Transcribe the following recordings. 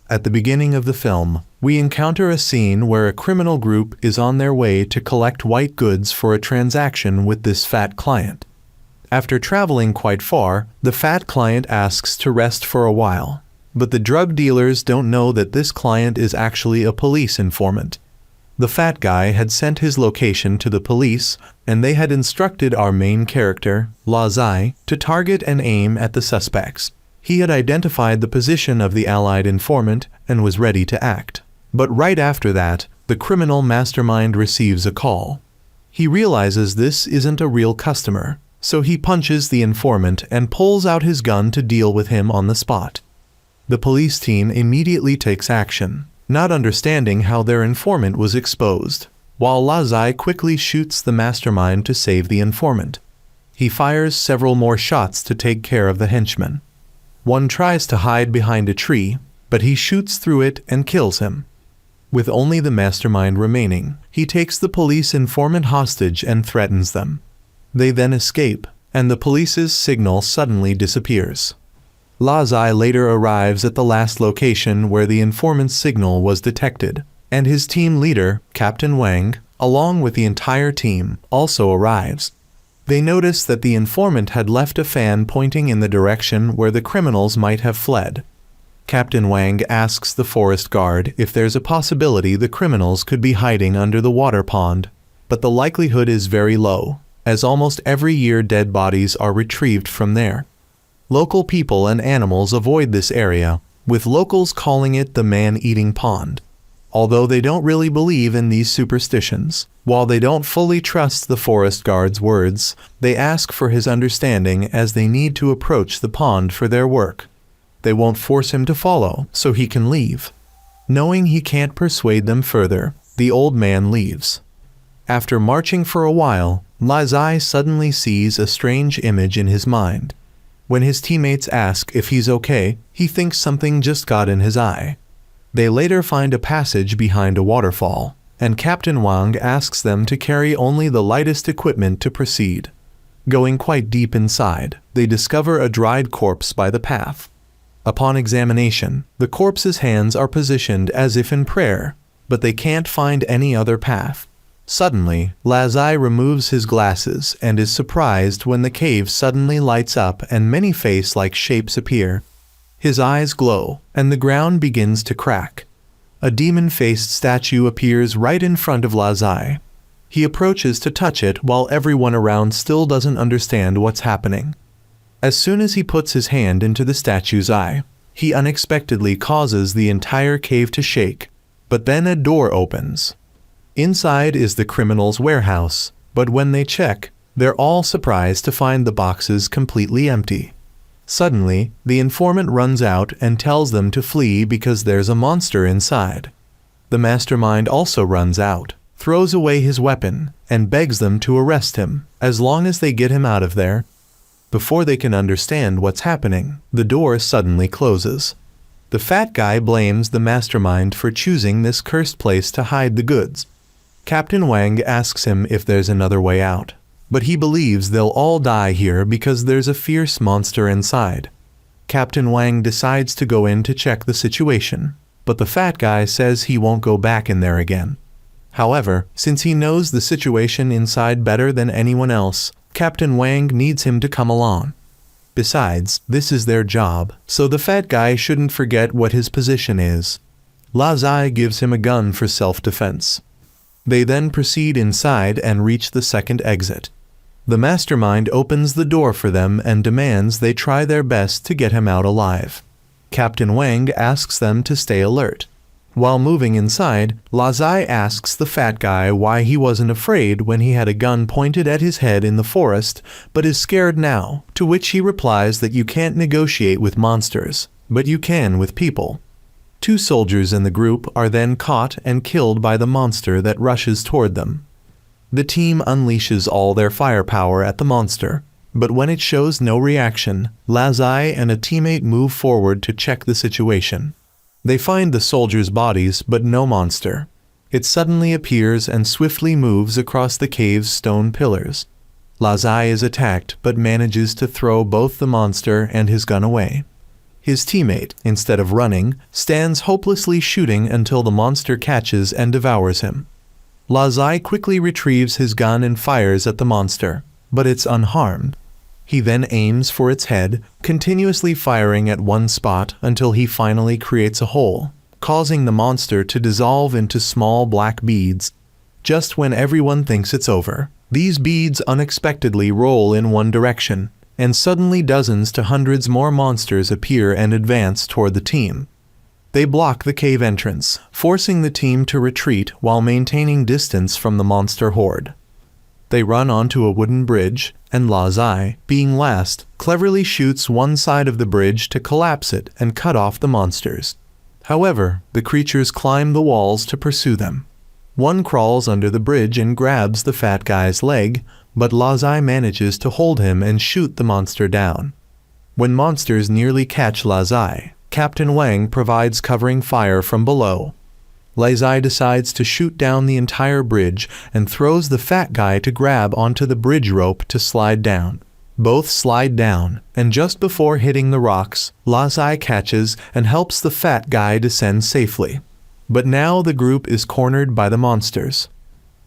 At the beginning of the film, we encounter a scene where a criminal group is on their way to collect white goods for a transaction with this fat client. After traveling quite far, the fat client asks to rest for a while. But the drug dealers don't know that this client is actually a police informant. The fat guy had sent his location to the police, and they had instructed our main character, Lazai, to target and aim at the suspects. He had identified the position of the allied informant and was ready to act. But right after that, the criminal mastermind receives a call. He realizes this isn't a real customer, so he punches the informant and pulls out his gun to deal with him on the spot. The police team immediately takes action, not understanding how their informant was exposed, while Lazai quickly shoots the mastermind to save the informant. He fires several more shots to take care of the henchman. One tries to hide behind a tree, but he shoots through it and kills him. With only the mastermind remaining, he takes the police informant hostage and threatens them. They then escape, and the police's signal suddenly disappears. Lazai later arrives at the last location where the informant's signal was detected, and his team leader, Captain Wang, along with the entire team, also arrives. They notice that the informant had left a fan pointing in the direction where the criminals might have fled. Captain Wang asks the forest guard if there's a possibility the criminals could be hiding under the water pond, but the likelihood is very low, as almost every year dead bodies are retrieved from there. Local people and animals avoid this area, with locals calling it the man-eating pond. Although they don't really believe in these superstitions, while they don't fully trust the forest guard's words, they ask for his understanding as they need to approach the pond for their work. They won't force him to follow, so he can leave. Knowing he can't persuade them further, the old man leaves. After marching for a while, Lazai suddenly sees a strange image in his mind. When his teammates ask if he's okay, he thinks something just got in his eye. They later find a passage behind a waterfall, and Captain Wang asks them to carry only the lightest equipment to proceed. Going quite deep inside, they discover a dried corpse by the path. Upon examination, the corpse's hands are positioned as if in prayer, but they can't find any other path. Suddenly, Lazai removes his glasses and is surprised when the cave suddenly lights up and many face-like shapes appear. His eyes glow, and the ground begins to crack. A demon-faced statue appears right in front of Lazai. He approaches to touch it while everyone around still doesn't understand what's happening. As soon as he puts his hand into the statue's eye, he unexpectedly causes the entire cave to shake, but then a door opens. Inside is the criminal's warehouse, but when they check, they're all surprised to find the boxes completely empty. Suddenly, the informant runs out and tells them to flee because there's a monster inside. The mastermind also runs out, throws away his weapon, and begs them to arrest him, as long as they get him out of there. Before they can understand what's happening, the door suddenly closes. The fat guy blames the mastermind for choosing this cursed place to hide the goods. Captain Wang asks him if there's another way out, but he believes they'll all die here because there's a fierce monster inside. Captain Wang decides to go in to check the situation, but the fat guy says he won't go back in there again. However, since he knows the situation inside better than anyone else, Captain Wang needs him to come along. Besides, this is their job, so the fat guy shouldn't forget what his position is. Lazai gives him a gun for self-defense. They then proceed inside and reach the second exit. The mastermind opens the door for them and demands they try their best to get him out alive. Captain Wang asks them to stay alert. While moving inside, Lazai asks the fat guy why he wasn't afraid when he had a gun pointed at his head in the forest, but is scared now, to which he replies that you can't negotiate with monsters, but you can with people. 2 soldiers in the group are then caught and killed by the monster that rushes toward them. The team unleashes all their firepower at the monster, but when it shows no reaction, Lazai and a teammate move forward to check the situation. They find the soldiers' bodies but no monster. It suddenly appears and swiftly moves across the cave's stone pillars. Lazai is attacked but manages to throw both the monster and his gun away. His teammate, instead of running, stands hopelessly shooting until the monster catches and devours him. Lazai quickly retrieves his gun and fires at the monster, but it's unharmed. He then aims for its head, continuously firing at one spot until he finally creates a hole, causing the monster to dissolve into small black beads. Just when everyone thinks it's over, these beads unexpectedly roll in one direction, and suddenly dozens to hundreds more monsters appear and advance toward the team. They block the cave entrance, forcing the team to retreat while maintaining distance from the monster horde. They run onto a wooden bridge, and Lazai, being last, cleverly shoots one side of the bridge to collapse it and cut off the monsters. However, the creatures climb the walls to pursue them. One crawls under the bridge and grabs the fat guy's leg, but Lazai manages to hold him and shoot the monster down. When monsters nearly catch Lazai, Captain Wang provides covering fire from below. Lazai decides to shoot down the entire bridge and throws the fat guy to grab onto the bridge rope to slide down. Both slide down, and just before hitting the rocks, Lazai catches and helps the fat guy descend safely. But now the group is cornered by the monsters.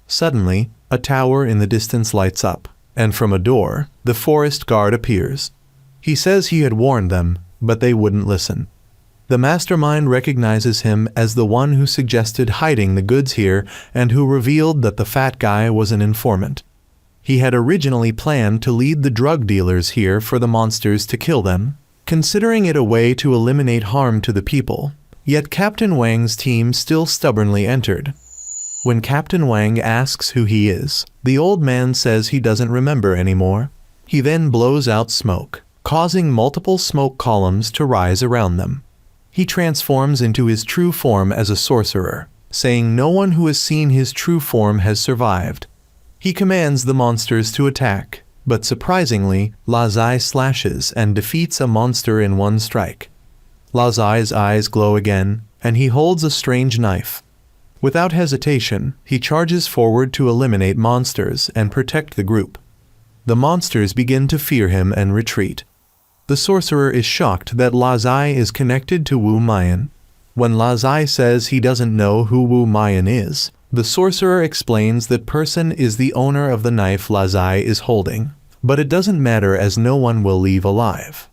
Suddenly, a tower in the distance lights up, and from a door, the forest guard appears. He says he had warned them, but they wouldn't listen. The mastermind recognizes him as the one who suggested hiding the goods here and who revealed that the fat guy was an informant. He had originally planned to lead the drug dealers here for the monsters to kill them, considering it a way to eliminate harm to the people. Yet Captain Wang's team still stubbornly entered. When Captain Wang asks who he is, the old man says he doesn't remember anymore. He then blows out smoke, causing multiple smoke columns to rise around them. He transforms into his true form as a sorcerer, saying no one who has seen his true form has survived. He commands the monsters to attack, but surprisingly, Lazai slashes and defeats a monster in one strike. Lazai's eyes glow again, and he holds a strange knife. Without hesitation, he charges forward to eliminate monsters and protect the group. The monsters begin to fear him and retreat. The sorcerer is shocked that Lazai is connected to Wu Mayan. When Lazai says he doesn't know who Wu Mayan is, the sorcerer explains that person is the owner of the knife Lazai is holding, but it doesn't matter as no one will leave alive.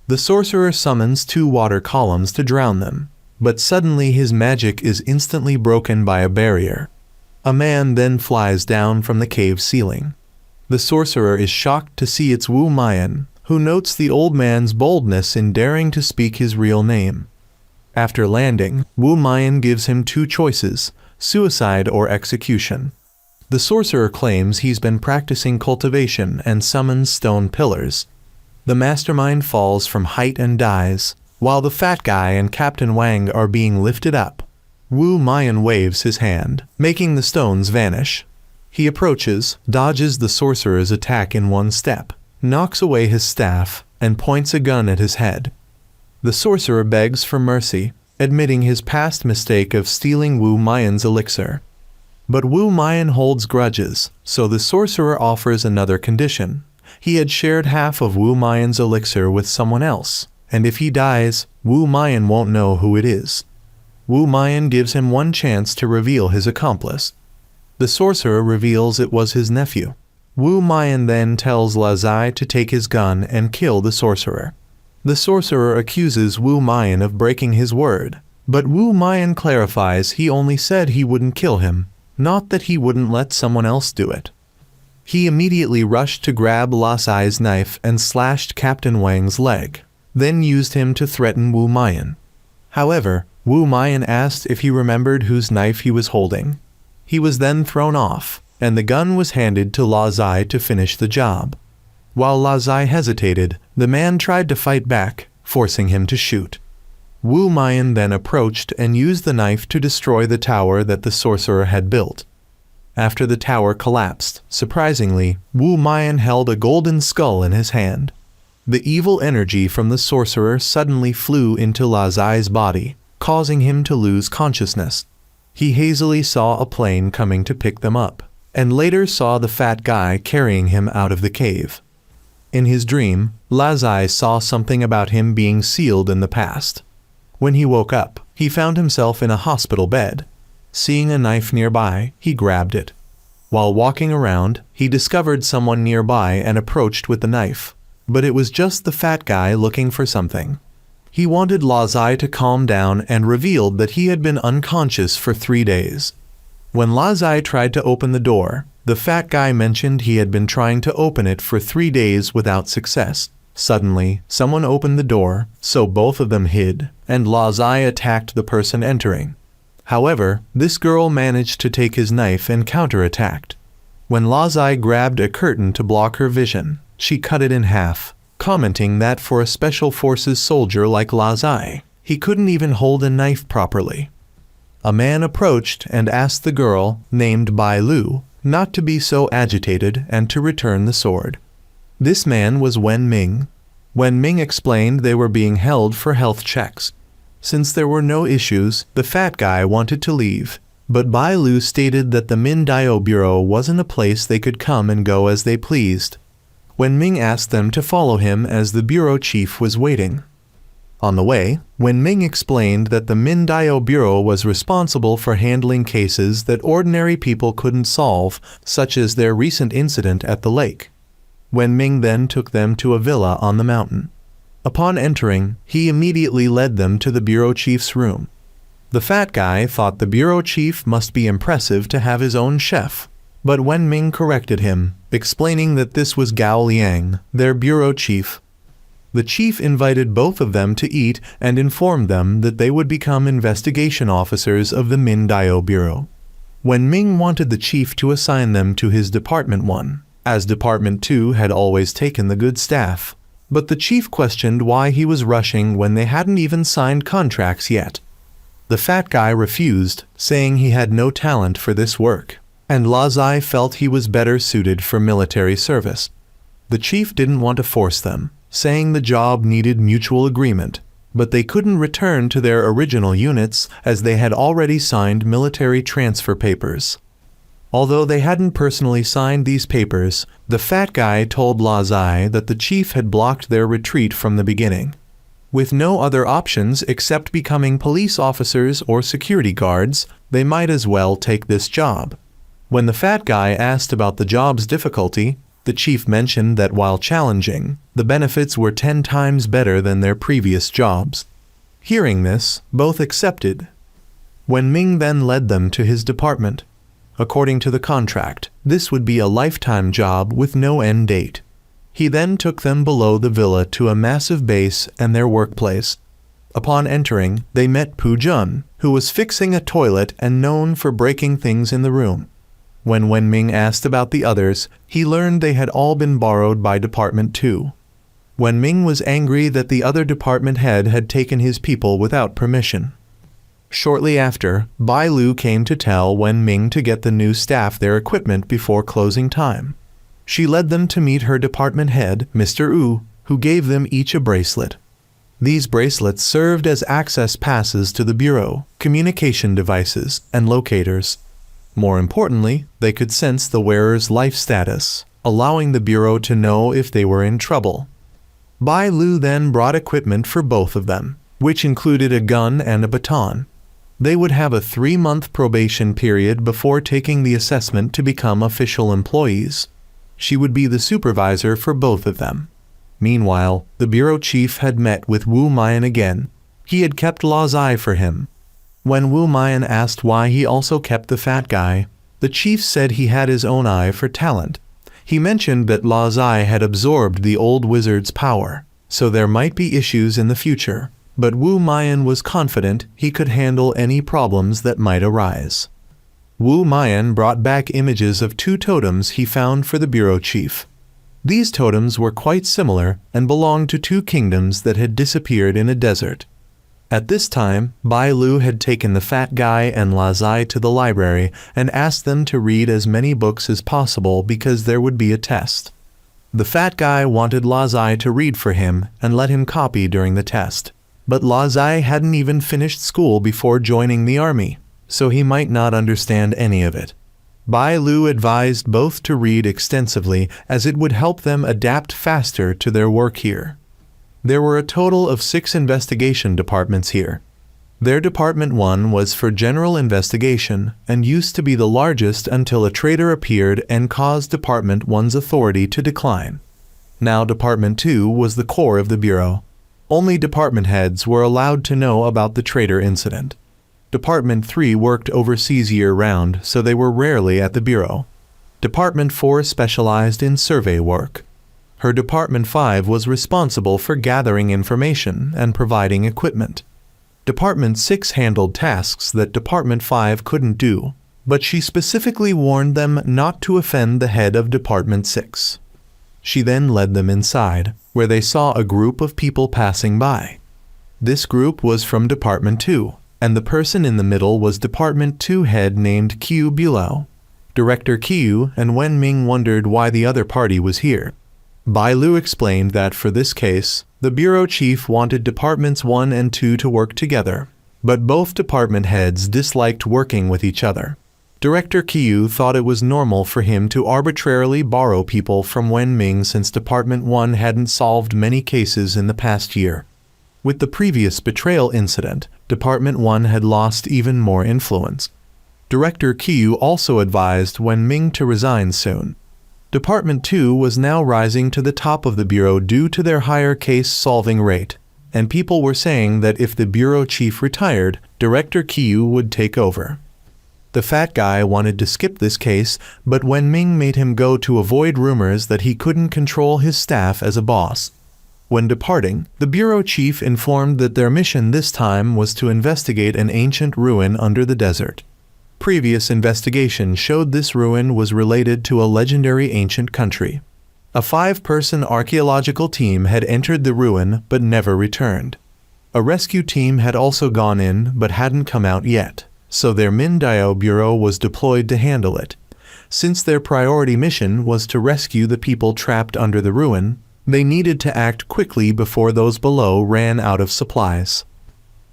The sorcerer summons 2 water columns to drown them, but suddenly his magic is instantly broken by a barrier. A man then flies down from the cave ceiling. The sorcerer is shocked to see it's Wu Mayan, who notes the old man's boldness in daring to speak his real name. After landing, Wu Mayan gives him 2 choices, suicide or execution. The sorcerer claims he's been practicing cultivation and summons stone pillars. The mastermind falls from height and dies, while the fat guy and Captain Wang are being lifted up. Wu Mayan waves his hand, making the stones vanish. He approaches, dodges the sorcerer's attack in one step, knocks away his staff, and points a gun at his head. The sorcerer begs for mercy, admitting his past mistake of stealing Wu Mayan's elixir. But Wu Mayan holds grudges, so the sorcerer offers another condition. He had shared half of Wu Mayan's elixir with someone else, and if he dies, Wu Mayan won't know who it is. Wu Mayan gives him one chance to reveal his accomplice. The sorcerer reveals it was his nephew. Wu Mayan then tells Lazai to take his gun and kill the sorcerer. The sorcerer accuses Wu Mayan of breaking his word, but Wu Mayan clarifies he only said he wouldn't kill him, not that he wouldn't let someone else do it. He immediately rushed to grab Lazai's knife and slashed Captain Wang's leg, then used him to threaten Wu Mayan. However, Wu Mayan asked if he remembered whose knife he was holding. He was then thrown off, and the gun was handed to Lazai to finish the job. While Lazai hesitated, the man tried to fight back, forcing him to shoot. Wu Mayan then approached and used the knife to destroy the tower that the sorcerer had built. After the tower collapsed, surprisingly, Wu Mayan held a golden skull in his hand. The evil energy from the sorcerer suddenly flew into Lazai's body, causing him to lose consciousness. He hazily saw a plane coming to pick them up, and later saw the fat guy carrying him out of the cave. In his dream, Lazai saw something about him being sealed in the past. When he woke up, he found himself in a hospital bed. Seeing a knife nearby, he grabbed it. While walking around, he discovered someone nearby and approached with the knife. But it was just the fat guy looking for something. He wanted Lazai to calm down and revealed that he had been unconscious for 3 days. When Lazai tried to open the door, the fat guy mentioned he had been trying to open it for 3 days without success. Suddenly, someone opened the door, so both of them hid, and Lazai attacked the person entering. However, this girl managed to take his knife and counterattacked. When Lazai grabbed a curtain to block her vision, she cut it in half, commenting that for a Special Forces soldier like Lazai, he couldn't even hold a knife properly. A man approached and asked the girl, named Bai Lu, not to be so agitated and to return the sword. This man was Wen Ming. Wen Ming explained they were being held for health checks. Since there were no issues, the fat guy wanted to leave, but Bai Lu stated that the Min Dio Bureau wasn't a place they could come and go as they pleased. Wen Ming asked them to follow him as the bureau chief was waiting. On the way, Wen Ming explained that the Min Dio Bureau was responsible for handling cases that ordinary people couldn't solve, such as their recent incident at the lake. Wen Ming then took them to a villa on the mountain. Upon entering, he immediately led them to the bureau chief's room. The fat guy thought the bureau chief must be impressive to have his own chef, but Wen Ming corrected him, explaining that this was Gao Liang, their bureau chief. The chief invited both of them to eat and informed them that they would become investigation officers of the Min Dio Bureau. Wen Ming wanted the chief to assign them to his Department 1, as Department 2 had always taken the good staff. But the chief questioned why he was rushing when they hadn't even signed contracts yet. The fat guy refused, saying he had no talent for this work, and Lazai felt he was better suited for military service. The chief didn't want to force them, saying the job needed mutual agreement, but they couldn't return to their original units as they had already signed military transfer papers. Although they hadn't personally signed these papers, the fat guy told Lazai that the chief had blocked their retreat from the beginning. With no other options except becoming police officers or security guards, they might as well take this job. When the fat guy asked about the job's difficulty, the chief mentioned that while challenging, the benefits were 10 times better than their previous jobs. Hearing this, both accepted. Wen Ming then led them to his department. According to the contract, this would be a lifetime job with no end date. He then took them below the villa to a massive base and their workplace. Upon entering, they met Pu Jun, who was fixing a toilet and known for breaking things in the room. When Wen Ming asked about the others, he learned they had all been borrowed by Department 2. Wen Ming was angry that the other department head had taken his people without permission. Shortly after, Bai Lu came to tell Wen Ming to get the new staff their equipment before closing time. She led them to meet her department head, Mr. Wu, who gave them each a bracelet. These bracelets served as access passes to the bureau, communication devices, and locators. More importantly, they could sense the wearer's life status, allowing the bureau to know if they were in trouble. Bai Lu then brought equipment for both of them, which included a gun and a baton. They would have a 3-month probation period before taking the assessment to become official employees. She would be the supervisor for both of them. Meanwhile, the bureau chief had met with Wu Mian again. He had kept Lazai for him. When Wu Mian asked why he also kept the fat guy, the chief said he had his own eye for talent. He mentioned that Lazai had absorbed the old wizard's power, so there might be issues in the future. But Wu Mian was confident he could handle any problems that might arise. Wu Mian brought back images of 2 totems he found for the bureau chief. These totems were quite similar and belonged to 2 kingdoms that had disappeared in a desert. At this time, Bai Lu had taken the fat guy and Lazai to the library and asked them to read as many books as possible because there would be a test. The fat guy wanted Lazai to read for him and let him copy during the test. But Lazai hadn't even finished school before joining the army, so he might not understand any of it. Bai Lu advised both to read extensively as it would help them adapt faster to their work here. There were a total of 6 investigation departments here. Their Department 1 was for general investigation and used to be the largest until a traitor appeared and caused Department 1's authority to decline. Now Department 2 was the core of the bureau. Only department heads were allowed to know about the traitor incident. Department 3 worked overseas year-round, so they were rarely at the bureau. Department 4 specialized in survey work. Her Department 5 was responsible for gathering information and providing equipment. Department 6 handled tasks that Department 5 couldn't do, but she specifically warned them not to offend the head of Department 6. She then led them inside, where they saw a group of people passing by. This group was from Department 2, and the person in the middle was Department 2 head named Qiu Bilao. Director Qiu and Wen Ming wondered why the other party was here. Bai Lu explained that for this case, the bureau chief wanted Departments 1 and 2 to work together, but both department heads disliked working with each other. Director Qiu thought it was normal for him to arbitrarily borrow people from Wen Ming since Department 1 hadn't solved many cases in the past year. With the previous betrayal incident, Department 1 had lost even more influence. Director Qiu also advised Wen Ming to resign soon. Department 2 was now rising to the top of the bureau due to their higher case-solving rate, and people were saying that if the bureau chief retired, Director Qiu would take over. The fat guy wanted to skip this case, but Wen Ming made him go to avoid rumors that he couldn't control his staff as a boss. When departing, the bureau chief informed that their mission this time was to investigate an ancient ruin under the desert. Previous investigation showed this ruin was related to a legendary ancient country. A 5-person archaeological team had entered the ruin but never returned. A rescue team had also gone in but hadn't come out yet, so their Mindao Bureau was deployed to handle it. Since their priority mission was to rescue the people trapped under the ruin, they needed to act quickly before those below ran out of supplies.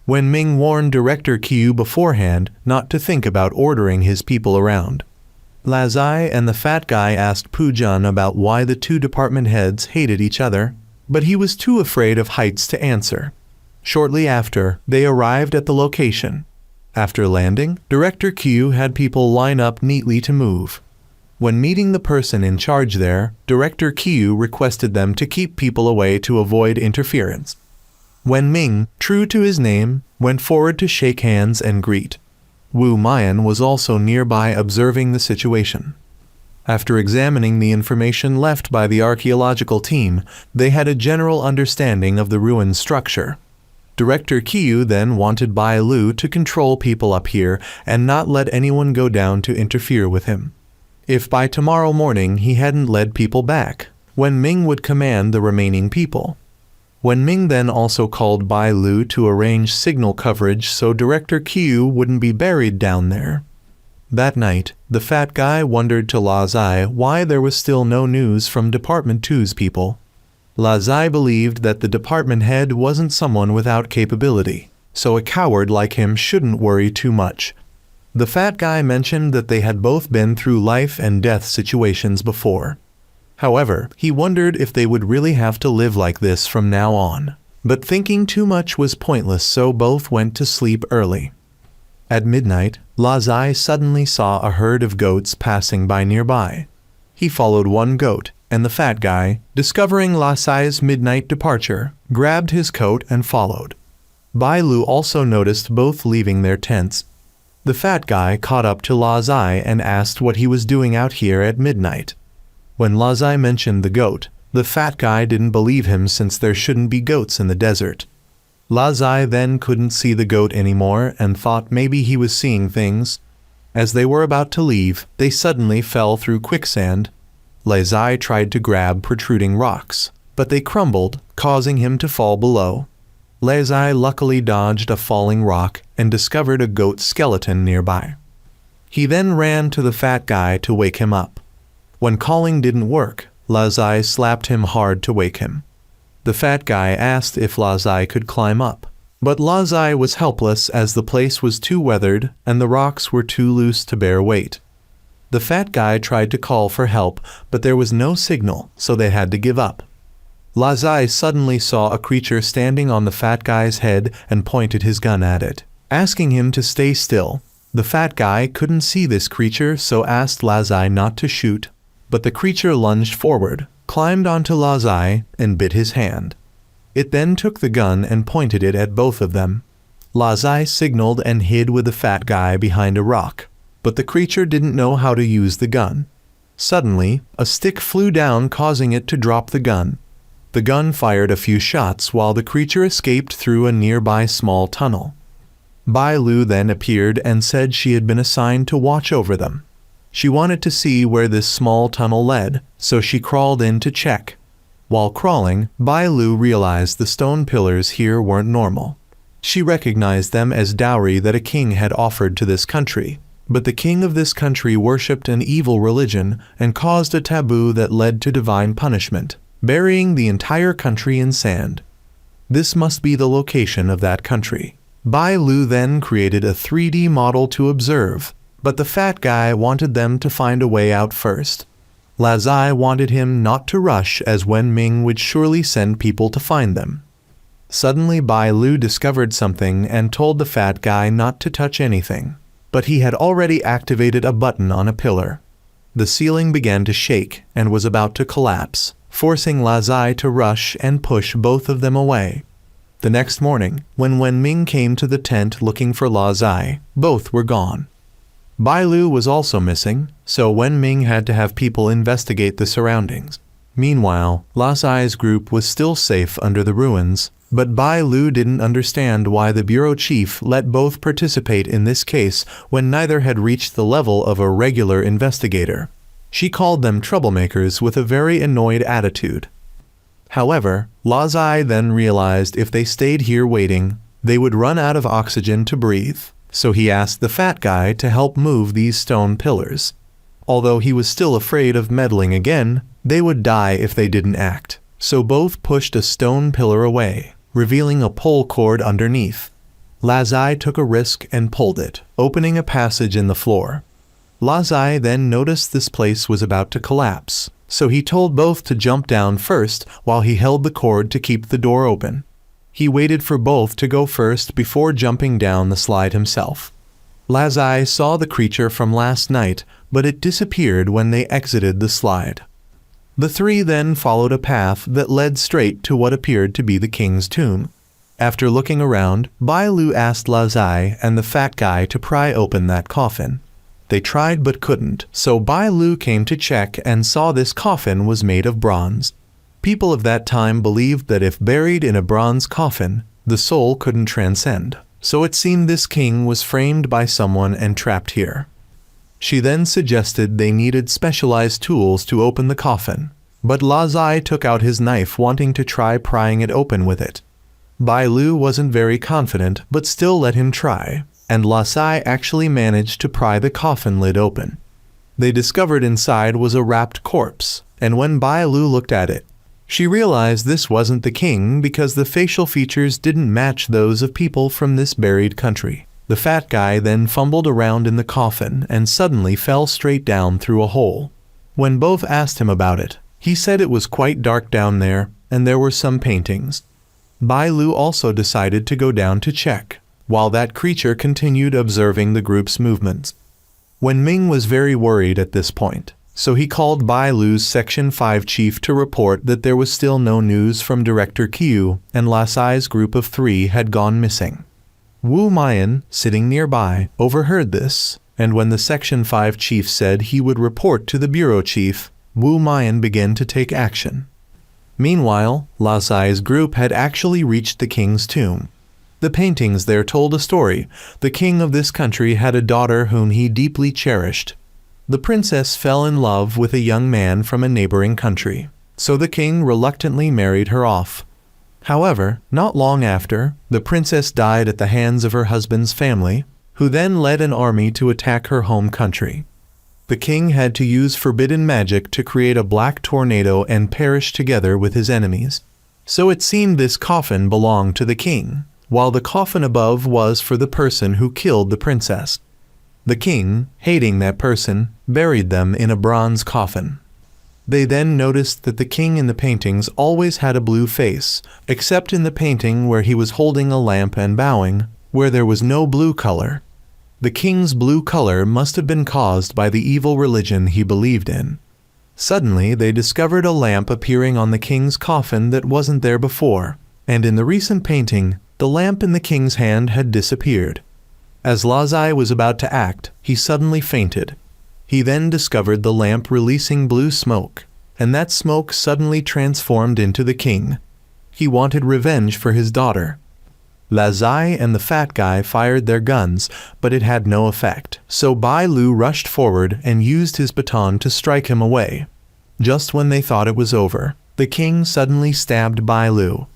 Wen Ming warned Director Qiu beforehand not to think about ordering his people around. Lazai and the fat guy asked Pujun about why the 2 department heads hated each other, but he was too afraid of heights to answer. Shortly after, they arrived at the location. After landing, Director Qiu had people line up neatly to move. When meeting the person in charge there, Director Qiu requested them to keep people away to avoid interference. Wen Ming, true to his name, went forward to shake hands and greet. Wu Mian was also nearby observing the situation. After examining the information left by the archaeological team, they had a general understanding of the ruin's structure. Director Qiu then wanted Bai Lu to control people up here and not let anyone go down to interfere with him. If by tomorrow morning he hadn't led people back, Wen Ming would command the remaining people. Wen Ming then also called Bai Lu to arrange signal coverage so Director Qiu wouldn't be buried down there. That night, the fat guy wondered to Lazai why there was still no news from Department 2's people. Lazai believed that the department head wasn't someone without capability, so a coward like him shouldn't worry too much. The fat guy mentioned that they had both been through life and death situations before. However, he wondered if they would really have to live like this from now on. But thinking too much was pointless, so both went to sleep early. At midnight, Lazai suddenly saw a herd of goats passing by nearby. He followed one goat, and the fat guy, discovering Lazai's midnight departure, grabbed his coat and followed. Bai Lu also noticed both leaving their tents. The fat guy caught up to Lazai and asked what he was doing out here at midnight. When Lazai mentioned the goat, the fat guy didn't believe him since there shouldn't be goats in the desert. Lazai then couldn't see the goat anymore and thought maybe he was seeing things. As they were about to leave, they suddenly fell through quicksand. Lazai tried to grab protruding rocks, but they crumbled, causing him to fall below. Lazai luckily dodged a falling rock and discovered a goat skeleton nearby. He then ran to the fat guy to wake him up. When calling didn't work, Lazai slapped him hard to wake him. The fat guy asked if Lazai could climb up, but Lazai was helpless as the place was too weathered and the rocks were too loose to bear weight. The fat guy tried to call for help, but there was no signal, so they had to give up. Lazai suddenly saw a creature standing on the fat guy's head and pointed his gun at it, asking him to stay still. The fat guy couldn't see this creature, so asked Lazai not to shoot, but the creature lunged forward, climbed onto Lazai, and bit his hand. It then took the gun and pointed it at both of them. Lazai signaled and hid with the fat guy behind a rock, but the creature didn't know how to use the gun. Suddenly, a stick flew down, causing it to drop the gun. The gun fired a few shots while the creature escaped through a nearby small tunnel. Bai Lu then appeared and said she had been assigned to watch over them. She wanted to see where this small tunnel led, so she crawled in to check. While crawling, Bai Lu realized the stone pillars here weren't normal. She recognized them as dowry that a king had offered to this country, but the king of this country worshipped an evil religion and caused a taboo that led to divine punishment, burying the entire country in sand. This must be the location of that country. Bai Lu then created a 3D model to observe, but the fat guy wanted them to find a way out first. Lazai wanted him not to rush, as Wen Ming would surely send people to find them. Suddenly Bai Lu discovered something and told the fat guy not to touch anything, but he had already activated a button on a pillar. The ceiling began to shake and was about to collapse, forcing Lazai to rush and push both of them away. The next morning, when Wen Ming came to the tent looking for Lazai, both were gone. Bai Lu was also missing, so Wen Ming had to have people investigate the surroundings. Meanwhile, Lazai's group was still safe under the ruins, but Bai Lu didn't understand why the bureau chief let both participate in this case when neither had reached the level of a regular investigator. She called them troublemakers with a very annoyed attitude. However, Lazai then realized if they stayed here waiting, they would run out of oxygen to breathe, so he asked the fat guy to help move these stone pillars. Although he was still afraid of meddling again, they would die if they didn't act, so both pushed a stone pillar away, revealing a pole cord underneath. Lazai took a risk and pulled it, opening a passage in the floor. Lazai then noticed this place was about to collapse, so he told both to jump down first while he held the cord to keep the door open. He waited for both to go first before jumping down the slide himself. Lazai saw the creature from last night, but it disappeared when they exited the slide. The three then followed a path that led straight to what appeared to be the king's tomb. After looking around, Bai Lu asked Lazai and the fat guy to pry open that coffin. They tried but couldn't, so Bai Lu came to check and saw this coffin was made of bronze. People of that time believed that if buried in a bronze coffin, the soul couldn't transcend, so it seemed this king was framed by someone and trapped here. She then suggested they needed specialized tools to open the coffin, but Lazai took out his knife wanting to try prying it open with it. Bai Lu wasn't very confident but still let him try, and Lazai actually managed to pry the coffin lid open. They discovered inside was a wrapped corpse, and when Bai Lu looked at it, she realized this wasn't the king because the facial features didn't match those of people from this buried country. The fat guy then fumbled around in the coffin and suddenly fell straight down through a hole. When both asked him about it, he said it was quite dark down there and there were some paintings. Bai Lu also decided to go down to check, while that creature continued observing the group's movements. Wen Ming was very worried at this point, so he called Bai Lu's Section 5 chief to report that there was still no news from Director Qiu and Lazai's group of 3 had gone missing. Wu Mian, sitting nearby, overheard this, and when the Section 5 chief said he would report to the bureau chief, Wu Mian began to take action. Meanwhile, Lazai's group had actually reached the king's tomb. The paintings there told a story. The king of this country had a daughter whom he deeply cherished. The princess fell in love with a young man from a neighboring country, so the king reluctantly married her off. However, not long after, the princess died at the hands of her husband's family, who then led an army to attack her home country. The king had to use forbidden magic to create a black tornado and perish together with his enemies. So it seemed this coffin belonged to the king, while the coffin above was for the person who killed the princess. The king, hating that person, buried them in a bronze coffin. They then noticed that the king in the paintings always had a blue face, except in the painting where he was holding a lamp and bowing, where there was no blue color. The king's blue color must have been caused by the evil religion he believed in. Suddenly, they discovered a lamp appearing on the king's coffin that wasn't there before, and in the recent painting, the lamp in the king's hand had disappeared. As Lazai was about to act, he suddenly fainted. He then discovered the lamp releasing blue smoke, and that smoke suddenly transformed into the king. He wanted revenge for his daughter. Lazai and the fat guy fired their guns, but it had no effect, so Bai Lu rushed forward and used his baton to strike him away. Just when they thought it was over, the king suddenly stabbed Bai Lu.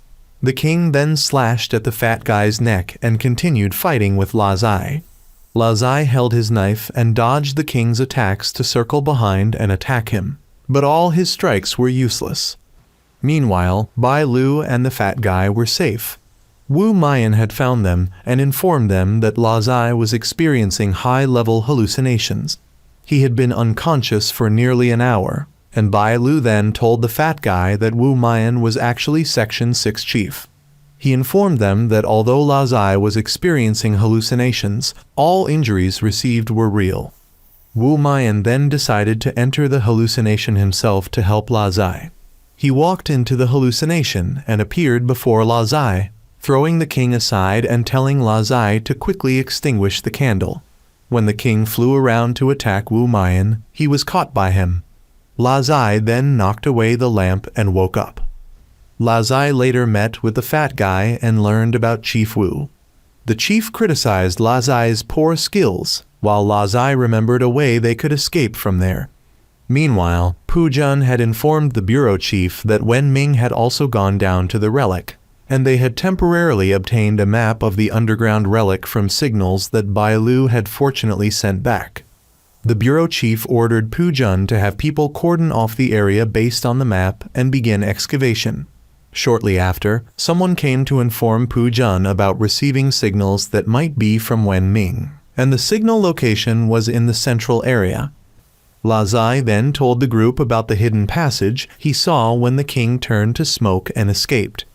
The king then slashed at the fat guy's neck and continued fighting with Lazai. Lazai held his knife and dodged the king's attacks to circle behind and attack him, but all his strikes were useless. Meanwhile, Bai Lu and the fat guy were safe. Wu Mayan had found them and informed them that Lazai was experiencing high-level hallucinations. He had been unconscious for nearly an hour, and Bai Lu then told the fat guy that Wu Mayan was actually Section 6 chief. He informed them that although Lazai was experiencing hallucinations, all injuries received were real. Wu Mayan then decided to enter the hallucination himself to help Lazai. He walked into the hallucination and appeared before Lazai, throwing the king aside and telling Lazai to quickly extinguish the candle. When the king flew around to attack Wu Mayan, he was caught by him. Lazai then knocked away the lamp and woke up. Lazai later met with the fat guy and learned about Chief Wu. The chief criticized Lazai's poor skills, while Lazai remembered a way they could escape from there. Meanwhile, Pu Jun had informed the bureau chief that Wen Ming had also gone down to the relic, and they had temporarily obtained a map of the underground relic from signals that Bai Lu had fortunately sent back. The bureau chief ordered Pu Jun to have people cordon off the area based on the map and begin excavation. Shortly after, someone came to inform Pu Jun about receiving signals that might be from Wen Ming, and the signal location was in the central area. Lazai then told the group about the hidden passage he saw when the king turned to smoke and escaped.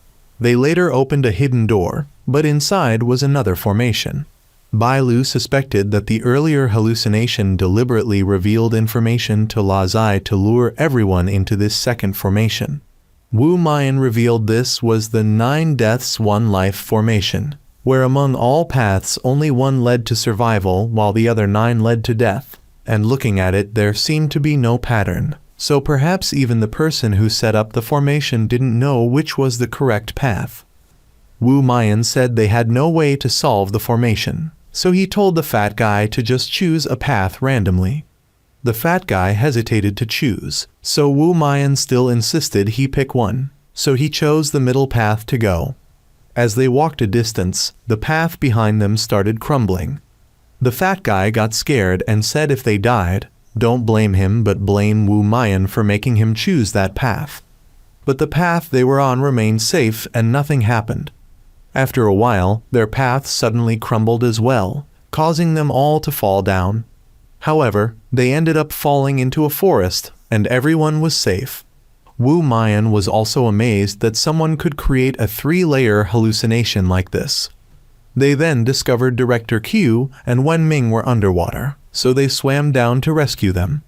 They later opened a hidden door, but inside was another formation. Bai Lu suspected that the earlier hallucination deliberately revealed information to Lazai to lure everyone into this second formation. Wu Mayan revealed this was the 9 deaths 1 life formation, where among all paths only one led to survival while the other 9 led to death, and looking at it there seemed to be no pattern, so perhaps even the person who set up the formation didn't know which was the correct path. Wu Mayan said they had no way to solve the formation, so he told the fat guy to just choose a path randomly. The fat guy hesitated to choose, so Wu Mayan still insisted he pick one, so he chose the middle path to go. As they walked a distance, the path behind them started crumbling. The fat guy got scared and said if they died, don't blame him but blame Wu Mayan for making him choose that path. But the path they were on remained safe and nothing happened. After a while, their path suddenly crumbled as well, causing them all to fall down. However, they ended up falling into a forest, and everyone was safe. Wu Mayan was also amazed that someone could create a 3-layer hallucination like this. They then discovered Director Q and Wen Ming were underwater, so they swam down to rescue them.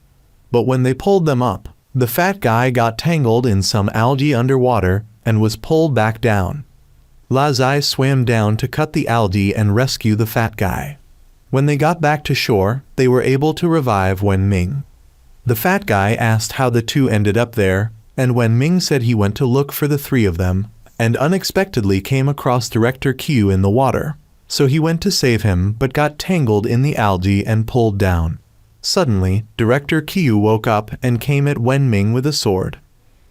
But when they pulled them up, the fat guy got tangled in some algae underwater and was pulled back down. Lazai swam down to cut the algae and rescue the fat guy. When they got back to shore, they were able to revive Wen Ming. The fat guy asked how the two ended up there, and Wen Ming said he went to look for the 3 of them, and unexpectedly came across Director Q in the water. So he went to save him but got tangled in the algae and pulled down. Suddenly, Director Q woke up and came at Wen Ming with a sword.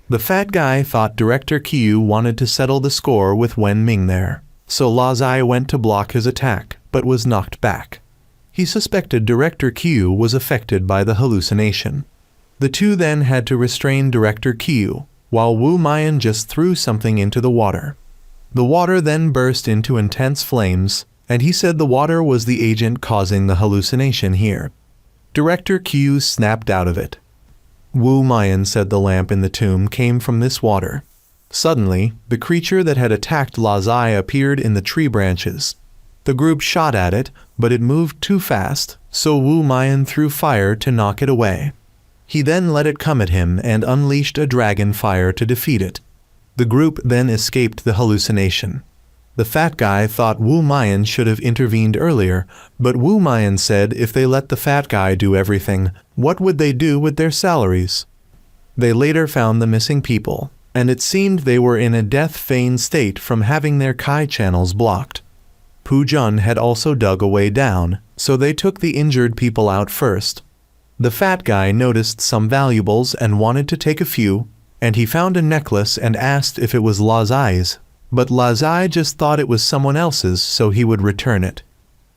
The fat guy thought Director Q wanted to settle the score with Wen Ming there, so Lazai went to block his attack, but was knocked back. He suspected Director Q was affected by the hallucination. The two then had to restrain Director Q, while Wu Mayan just threw something into the water. The water then burst into intense flames, and he said the water was the agent causing the hallucination here. Director Q snapped out of it. Wu Mayan said the lamp in the tomb came from this water. Suddenly, the creature that had attacked Lazai appeared in the tree branches. The group shot at it, but it moved too fast, so Wu Mayan threw fire to knock it away. He then let it come at him and unleashed a dragon fire to defeat it. The group then escaped the hallucination. The fat guy thought Wu Mayan should have intervened earlier, but Wu Mayan said if they let the fat guy do everything, what would they do with their salaries? They later found the missing people, and it seemed they were in a death-feign state from having their Kai channels blocked. Pu Jun had also dug a way down, so they took the injured people out first. The fat guy noticed some valuables and wanted to take a few, and he found a necklace and asked if it was Lazai's, but Lazai just thought it was someone else's, so he would return it.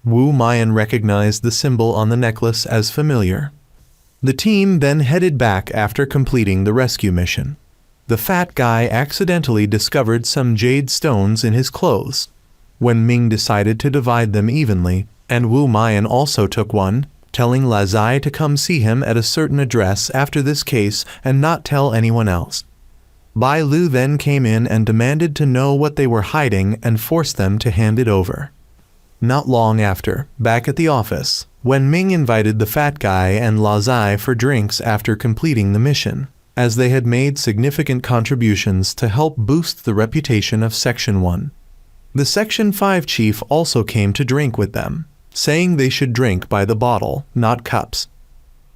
Wu Mayan recognized the symbol on the necklace as familiar. The team then headed back after completing the rescue mission. The fat guy accidentally discovered some jade stones in his clothes. When Ming decided to divide them evenly, and Wu Mayan also took one, telling Lazai to come see him at a certain address after this case and not tell anyone else. Bai Lu then came in and demanded to know what they were hiding and forced them to hand it over. Not long after, back at the office, when Ming invited the fat guy and Lazai for drinks after completing the mission, as they had made significant contributions to help boost the reputation of Section 1. The Section 5 chief also came to drink with them, saying they should drink by the bottle, not cups.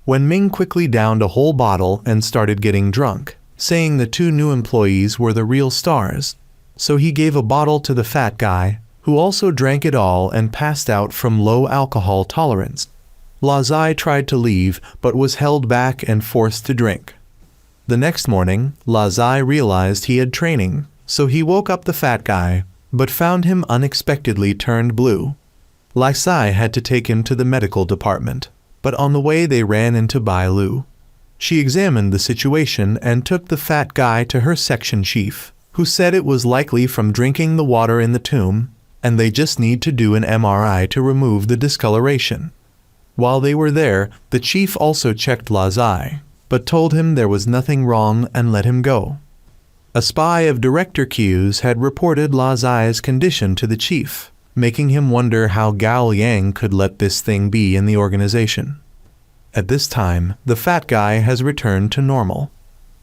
When Ming quickly downed a whole bottle and started getting drunk, saying the two new employees were the real stars, so he gave a bottle to the fat guy, who also drank it all and passed out from low alcohol tolerance. Lazai tried to leave but was held back and forced to drink. The next morning, Lazai realized he had training, so he woke up the fat guy, but found him unexpectedly turned blue. Lazai had to take him to the medical department, but on the way they ran into Bai Lu. She examined the situation and took the fat guy to her section chief, who said it was likely from drinking the water in the tomb, and they just need to do an MRI to remove the discoloration. While they were there, the chief also checked Lazai, but told him there was nothing wrong and let him go. A spy of Director Q's had reported Lazai's condition to the chief, making him wonder how Gao Yang could let this thing be in the organization. At this time, the fat guy has returned to normal.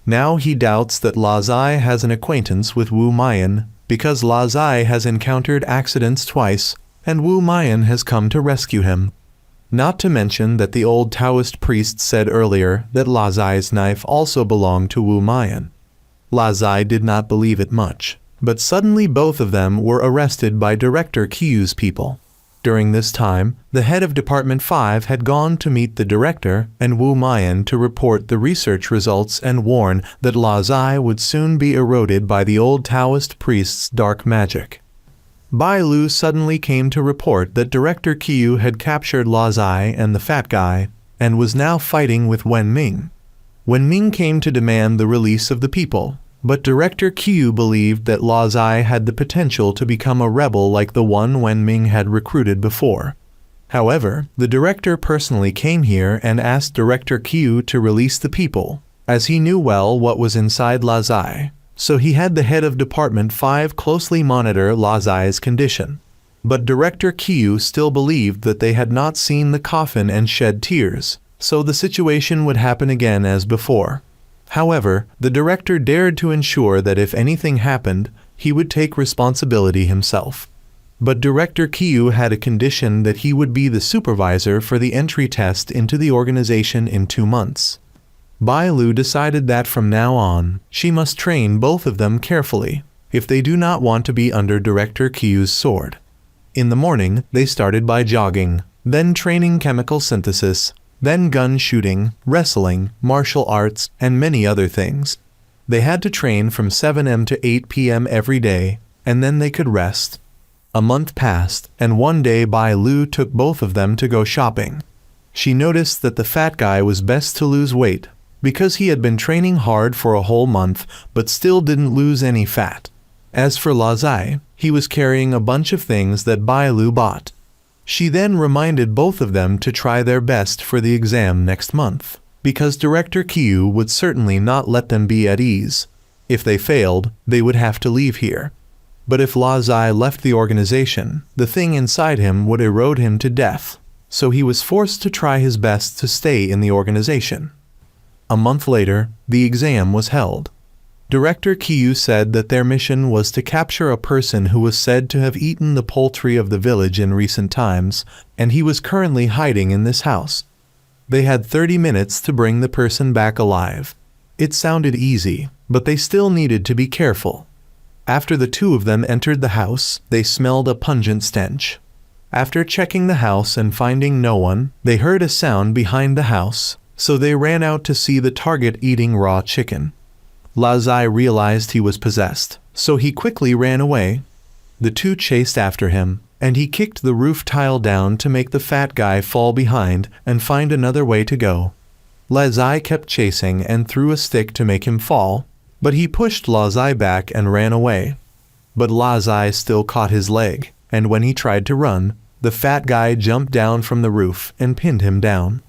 Now he doubts that Lazai has an acquaintance with Wu Mayan, because Lazai has encountered accidents twice, and Wu Mayan has come to rescue him. Not to mention that the old Taoist priest said earlier that Lazai's knife also belonged to Wu Mayan. Lazai did not believe it much, but suddenly both of them were arrested by Director Q's people. During this time, the head of Department 5 had gone to meet the director and Wu Mayan to report the research results and warn that Lazai would soon be eroded by the old Taoist priest's dark magic. Bai Lu suddenly came to report that Director Q had captured Lazai and the fat guy, and was now fighting with Wen Ming. Wen Ming came to demand the release of the people, but Director Q believed that Lazai had the potential to become a rebel like the one Wen Ming had recruited before. However, the director personally came here and asked Director Q to release the people, as he knew well what was inside Lazai, so he had the head of Department 5 closely monitor Lazai's condition. But Director Q still believed that they had not seen the coffin and shed tears, so the situation would happen again as before. However, the director dared to ensure that if anything happened, he would take responsibility himself. But Director Q had a condition that he would be the supervisor for the entry test into the organization in 2 months. Bai Lu decided that from now on, she must train both of them carefully, if they do not want to be under Director Q's sword. In the morning, they started by jogging, then training chemical synthesis, then gun shooting, wrestling, martial arts, and many other things. They had to train from 7 a.m. to 8 p.m. every day, and then they could rest. A month passed, and one day Bai Lu took both of them to go shopping. She noticed that the fat guy was best to lose weight, because he had been training hard for a whole month, but still didn't lose any fat. As for Lazai, he was carrying a bunch of things that Bai Lu bought. She then reminded both of them to try their best for the exam next month, because Director Kyu would certainly not let them be at ease. If they failed, they would have to leave here. But if Lazai left the organization, the thing inside him would erode him to death, so he was forced to try his best to stay in the organization. A month later, the exam was held. Director Kyu said that their mission was to capture a person who was said to have eaten the poultry of the village in recent times, and he was currently hiding in this house. They had 30 minutes to bring the person back alive. It sounded easy, but they still needed to be careful. After the two of them entered the house, they smelled a pungent stench. After checking the house and finding no one, they heard a sound behind the house, so they ran out to see the target eating raw chicken. Lazai realized he was possessed, so he quickly ran away. The two chased after him, and he kicked the roof tile down to make the fat guy fall behind and find another way to go. Lazai kept chasing and threw a stick to make him fall, but he pushed Lazai back and ran away. But Lazai still caught his leg, and when he tried to run, the fat guy jumped down from the roof and pinned him down.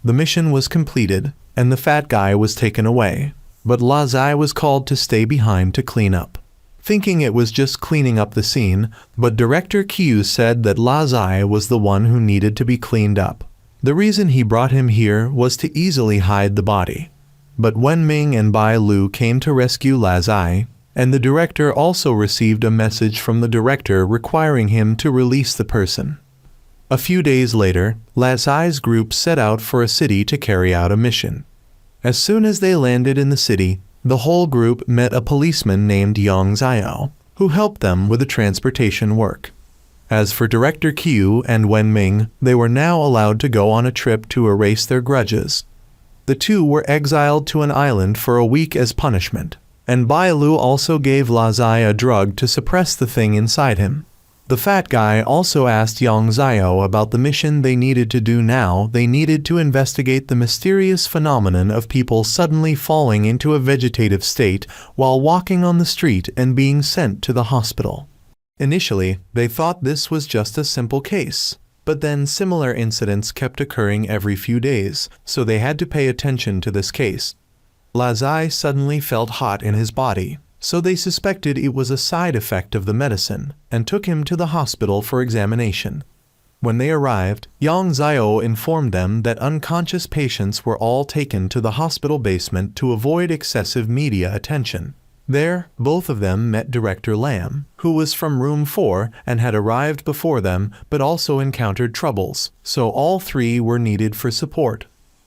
The mission was completed, and the fat guy was taken away, but Lazai was called to stay behind to clean up. Thinking it was just cleaning up the scene, but Director Kyu said that Lazai was the one who needed to be cleaned up. The reason he brought him here was to easily hide the body. But Wenming and Bai Lu came to rescue Lazai, and the director also received a message from the director requiring him to release the person. A few days later, Lazai's group set out for a city to carry out a mission. As soon as they landed in the city, the whole group met a policeman named Yang Zio, who helped them with the transportation work. As for Director Kyu and Wenming, they were now allowed to go on a trip to erase their grudges. The two were exiled to an island for a week as punishment, and Bai Lu also gave Lazai a drug to suppress the thing inside him. The fat guy also asked Yang Zio about the mission they needed to do now. They needed to investigate the mysterious phenomenon of people suddenly falling into a vegetative state while walking on the street and being sent to the hospital. Initially, they thought this was just a simple case, but then similar incidents kept occurring every few days, so they had to pay attention to this case. Lazai suddenly felt hot in his body, so they suspected it was a side effect of the medicine and took him to the hospital for examination. When they arrived, Yang Zio informed them that unconscious patients were all taken to the hospital basement to avoid excessive media attention. There, both of them met Director Lam, who was from room 4 and had arrived before them but also encountered troubles, so all three were needed for support.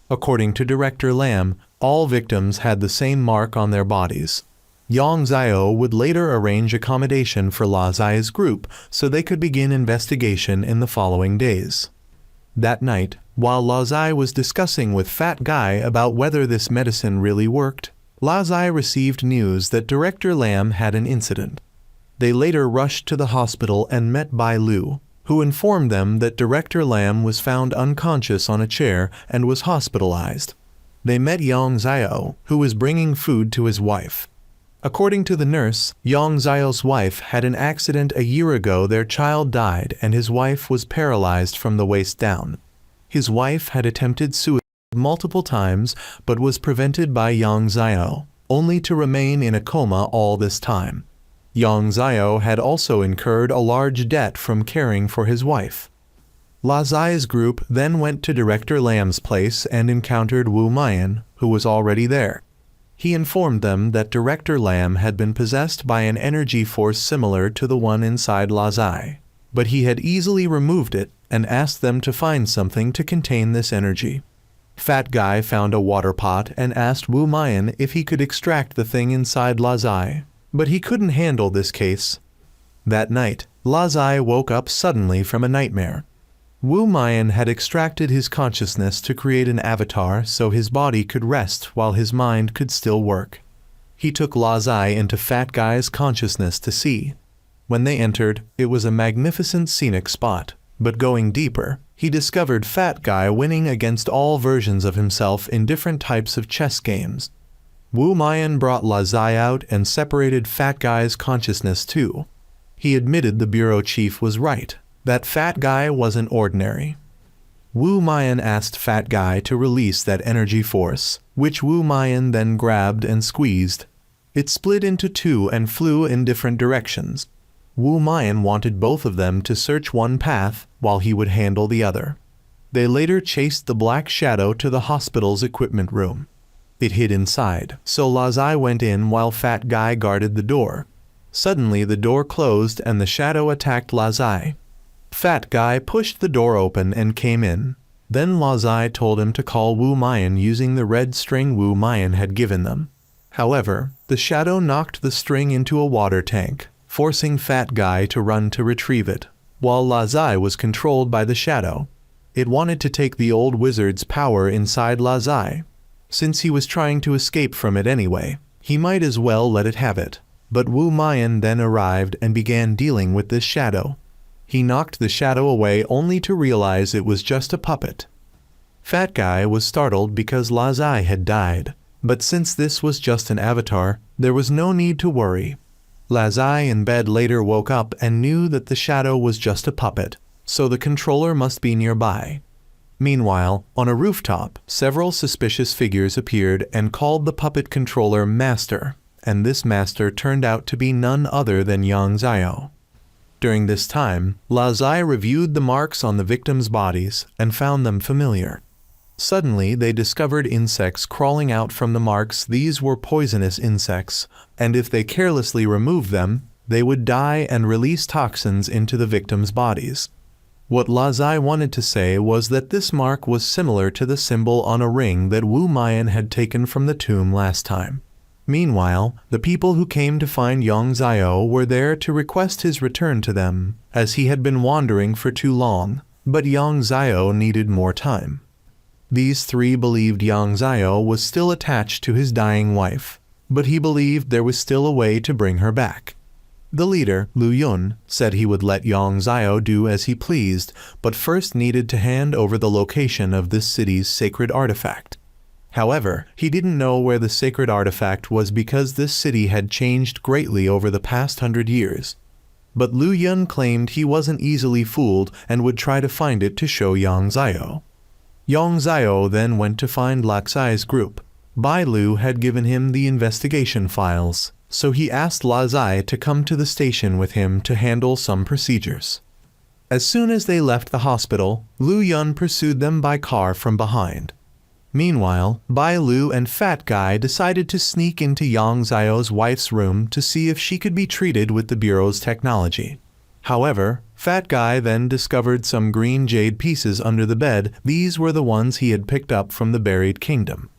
According to Director Lam, all victims had the same mark on their bodies. Yang Zio would later arrange accommodation for Lazai's group so they could begin investigation in the following days. That night, while Lazai was discussing with Fat Guy about whether this medicine really worked, Lazai received news that Director Lam had an incident. They later rushed to the hospital and met Bai Lu, who informed them that Director Lam was found unconscious on a chair and was hospitalized. They met Yang Zio, who was bringing food to his wife. According to the nurse, Yang Zio's wife had an accident a year ago. Their child died and his wife was paralyzed from the waist down. His wife had attempted suicide multiple times but was prevented by Yang Zio, only to remain in a coma all this time. Yang Zio had also incurred a large debt from caring for his wife. Lazai's group then went to Director Lam's place and encountered Wu Mayan, who was already there. He informed them that Director Lam had been possessed by an energy force similar to the one inside Lazai, but he had easily removed it and asked them to find something to contain this energy. Fat Guy found a water pot and asked Wu Mayan if he could extract the thing inside Lazai, but he couldn't handle this case. That night, Lazai woke up suddenly from a nightmare. Wu Mayan had extracted his consciousness to create an avatar so his body could rest while his mind could still work. He took Lazai into Fat Guy's consciousness to see. When they entered, it was a magnificent scenic spot, but going deeper, he discovered Fat Guy winning against all versions of himself in different types of chess games. Wu Mayan brought Lazai out and separated Fat Guy's consciousness too. He admitted the bureau chief was right, that Fat Guy wasn't ordinary. Wu Mayan asked Fat Guy to release that energy force, which Wu Mayan then grabbed and squeezed. It split into two and flew in different directions. Wu Mayan wanted both of them to search one path while he would handle the other. They later chased the black shadow to the hospital's equipment room. It hid inside, so Lazai went in while Fat Guy guarded the door. Suddenly the door closed and the shadow attacked Lazai. Fat Guy pushed the door open and came in. Then Lazai told him to call Wu Mayan using the red string Wu Mayan had given them. However, the shadow knocked the string into a water tank, forcing Fat Guy to run to retrieve it, while Lazai was controlled by the shadow. It wanted to take the old wizard's power inside Lazai. Since he was trying to escape from it anyway, he might as well let it have it. But Wu Mayan then arrived and began dealing with this shadow. He knocked the shadow away only to realize it was just a puppet. Fat Guy was startled because Lazai had died, but since this was just an avatar, there was no need to worry. Lazai in bed later woke up and knew that the shadow was just a puppet, so the controller must be nearby. Meanwhile, on a rooftop, several suspicious figures appeared and called the puppet controller Master, and this Master turned out to be none other than Yang Zio. During this time, Lazai reviewed the marks on the victims' bodies and found them familiar. Suddenly, they discovered insects crawling out from the marks. These were poisonous insects, and if they carelessly removed them, they would die and release toxins into the victims' bodies. What Lazai wanted to say was that this mark was similar to the symbol on a ring that Wu Mayan had taken from the tomb last time. Meanwhile, the people who came to find Yang Zio were there to request his return to them, as he had been wandering for too long, but Yang Zio needed more time. These three believed Yang Zio was still attached to his dying wife, but he believed there was still a way to bring her back. The leader, Lu Yun, said he would let Yang Zio do as he pleased, but first needed to hand over the location of this city's sacred artifact. However, he didn't know where the sacred artifact was because this city had changed greatly over the past 100 years. But Lu Yun claimed he wasn't easily fooled and would try to find it to show Yang Zio. Yang Zio then went to find Lazai's group. Bai Lu had given him the investigation files, so he asked Lazai to come to the station with him to handle some procedures. As soon as they left the hospital, Lu Yun pursued them by car from behind. Meanwhile, Bai Lu and Fat Guy decided to sneak into Yang Zio's wife's room to see if she could be treated with the Bureau's technology. However, Fat Guy then discovered some green jade pieces under the bed. These were the ones he had picked up from the buried kingdom.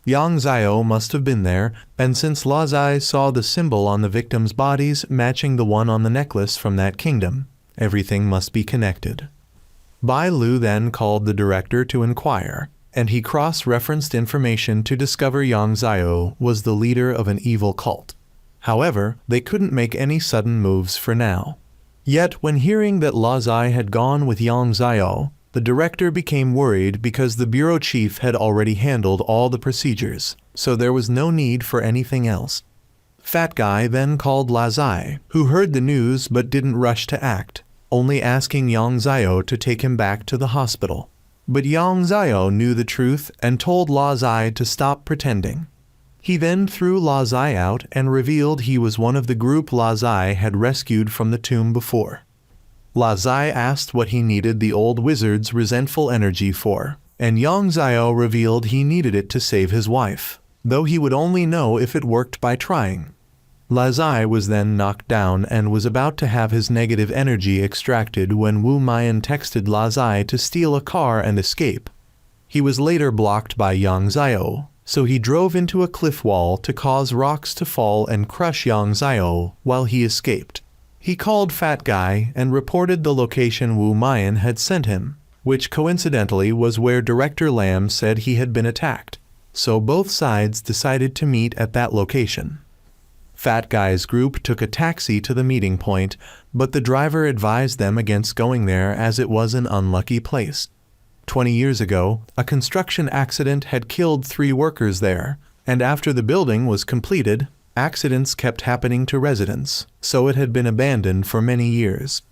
Yang Zio must have been there, and since Lazai saw the symbol on the victims' bodies matching the one on the necklace from that kingdom, everything must be connected. Bai Lu then called the director to inquire, and he cross-referenced information to discover Yang Zio was the leader of an evil cult. However, they couldn't make any sudden moves for now. Yet, when hearing that Lazai had gone with Yang Zio, the director became worried because the bureau chief had already handled all the procedures, so there was no need for anything else. Fat Guy then called Lazai, who heard the news but didn't rush to act, only asking Yang Zio to take him back to the hospital. But Yang Zio knew the truth and told Lazai to stop pretending. He then threw Lazai out and revealed he was one of the group Lazai had rescued from the tomb before. Lazai asked what he needed the old wizard's resentful energy for, and Yang Zio revealed he needed it to save his wife, though he would only know if it worked by trying. Lazai was then knocked down and was about to have his negative energy extracted when Wu Mayan texted Lazai to steal a car and escape. He was later blocked by Yang Zio, so he drove into a cliff wall to cause rocks to fall and crush Yang Zio while he escaped. He called Fat Guy and reported the location Wu Mayan had sent him, which coincidentally was where Director Lam said he had been attacked, so both sides decided to meet at that location. Fat Guy's group took a taxi to the meeting point, but the driver advised them against going there as it was an unlucky place. 20 years ago, a construction accident had killed 3 workers there, And after the building was completed, accidents kept happening to residents, so it had been abandoned for many years.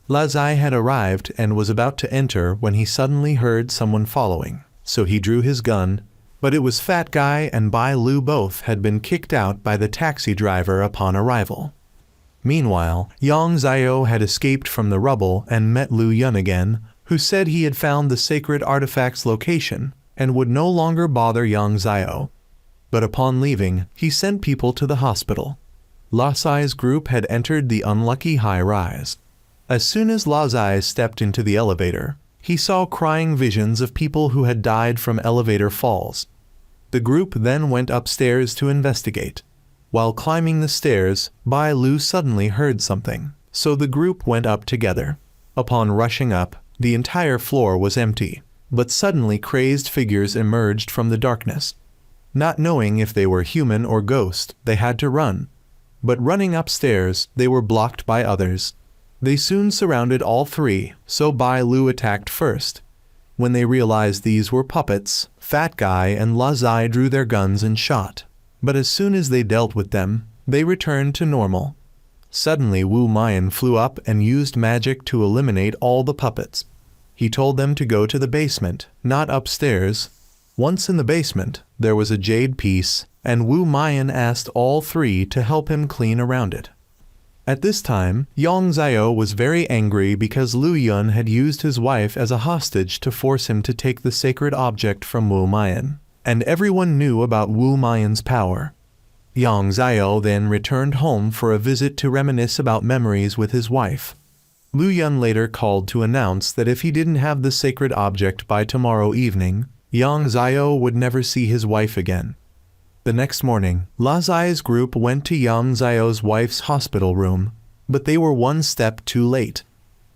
Lazai had arrived and was about to enter when he suddenly heard someone following, so he drew his gun, but it was Fat Guy and Bai Lu both had been kicked out by the taxi driver upon arrival. Meanwhile, Yang Xiao had escaped from the rubble and met Lu Yun again, who said he had found the sacred artifact's location and would no longer bother Yang Xiao. But upon leaving, he sent people to the hospital. Lazai's group had entered the unlucky high-rise. As soon as Lazai stepped into the elevator, he saw crying visions of people who had died from elevator falls. The group then went upstairs to investigate. While climbing the stairs, Bai Lu suddenly heard something, so the group went up together. Upon rushing up, the entire floor was empty, but suddenly crazed figures emerged from the darkness. Not knowing if they were human or ghost, they had to run. But running upstairs, they were blocked by others. They soon surrounded all three, so Bai Lu attacked first. When they realized these were puppets, Fat Guy and Lazai drew their guns and shot. But as soon as they dealt with them, they returned to normal. Suddenly Wu Mayan flew up and used magic to eliminate all the puppets. He told them to go to the basement, not upstairs. Once in the basement, there was a jade piece, and Wu Mayan asked all three to help him clean around it. At this time, Yang Xiao was very angry because Lu Yun had used his wife as a hostage to force him to take the sacred object from Wu Mayan, and everyone knew about Wu Mayan's power. Yang Xiao then returned home for a visit to reminisce about memories with his wife. Lu Yun later called to announce that if he didn't have the sacred object by tomorrow evening, Yang Xiao would never see his wife again. The next morning, Lazai's group went to Yang Xiao's wife's hospital room, but they were one step too late.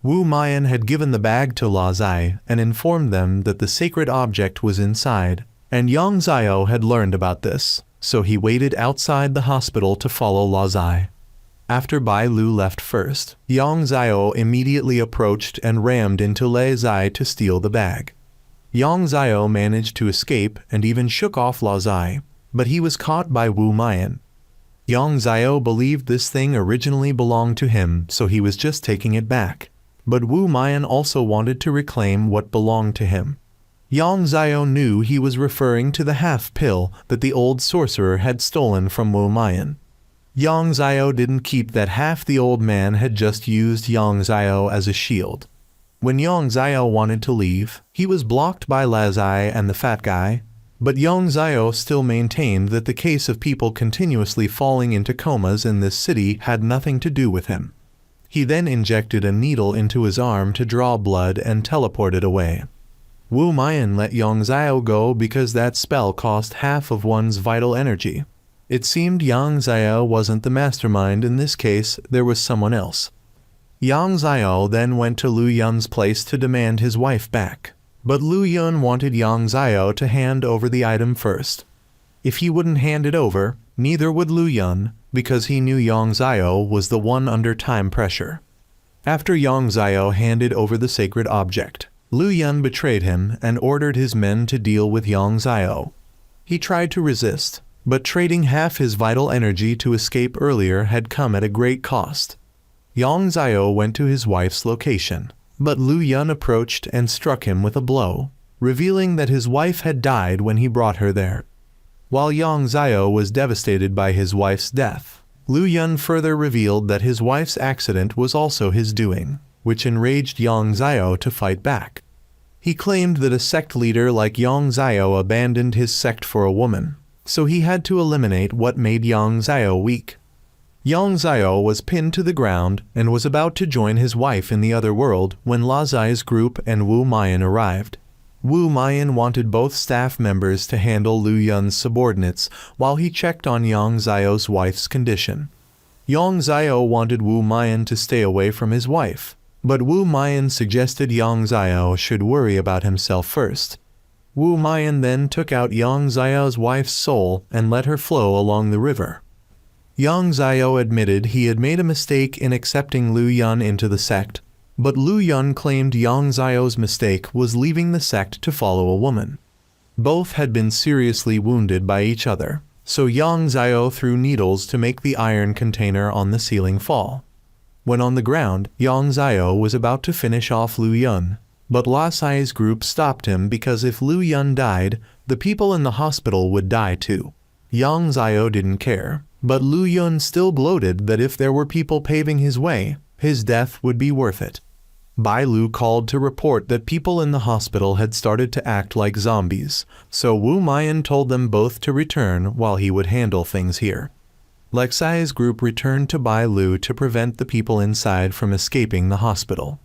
Wu Mayan had given the bag to Lazai and informed them that the sacred object was inside, and Yang Xiao had learned about this, so he waited outside the hospital to follow Lazai. After Bai Lu left first, Yang Xiao immediately approached and rammed into Lazai to steal the bag. Yang Xiao managed to escape and even shook off Lazai, but he was caught by Wu Mayan. Yang Xiao believed this thing originally belonged to him, so he was just taking it back. But Wu Mayan also wanted to reclaim what belonged to him. Yang Xiao knew he was referring to the half-pill that the old sorcerer had stolen from Wu Mayan. Yang Xiao didn't keep that half the old man had just used Yang Xiao as a shield. When Yang Xiao wanted to leave, he was blocked by Lazai and the Fat Guy, but Yang Xiao still maintained that the case of people continuously falling into comas in this city had nothing to do with him. He then injected a needle into his arm to draw blood and teleported away. Wu Mayan let Yang Xiao go because that spell cost half of one's vital energy. It seemed Yang Xiao wasn't the mastermind in this case, there was someone else. Yang Xiao then went to Lu Yun's place to demand his wife back. But Lu Yun wanted Yang Xiao to hand over the item first. If he wouldn't hand it over, neither would Lu Yun, because he knew Yang Xiao was the one under time pressure. After Yang Xiao handed over the sacred object, Lu Yun betrayed him and ordered his men to deal with Yang Xiao. He tried to resist, but trading half his vital energy to escape earlier had come at a great cost. Yang Xiao went to his wife's location, but Lu Yun approached and struck him with a blow, revealing that his wife had died when he brought her there. While Yang Xiao was devastated by his wife's death, Lu Yun further revealed that his wife's accident was also his doing, which enraged Yang Xiao to fight back. He claimed that a sect leader like Yang Xiao abandoned his sect for a woman, so he had to eliminate what made Yang Xiao weak. Yang Xiao was pinned to the ground and was about to join his wife in the other world when Lazai's group and Wu Mayan arrived. Wu Mayan wanted both staff members to handle Lu Yun's subordinates while he checked on Yang Xiao's wife's condition. Yang Xiao wanted Wu Mayan to stay away from his wife, but Wu Mayan suggested Yang Xiao should worry about himself first. Wu Mayan then took out Yang Xiao's wife's soul and let her flow along the river. Yang Xiao admitted he had made a mistake in accepting Lu Yun into the sect, but Lu Yun claimed Yang Xiao's mistake was leaving the sect to follow a woman. Both had been seriously wounded by each other, so Yang Zio threw needles to make the iron container on the ceiling fall. When on the ground, Yang Zio was about to finish off Lu Yun, but La Sai's group stopped him because if Lu Yun died, the people in the hospital would die too. Yang Zio didn't care, but Lu Yun still gloated that if there were people paving his way, his death would be worth it. Bai Lu called to report that people in the hospital had started to act like zombies, so Wu Mayan told them both to return while he would handle things here. Lexai's group returned to Bai Lu to prevent the people inside from escaping the hospital.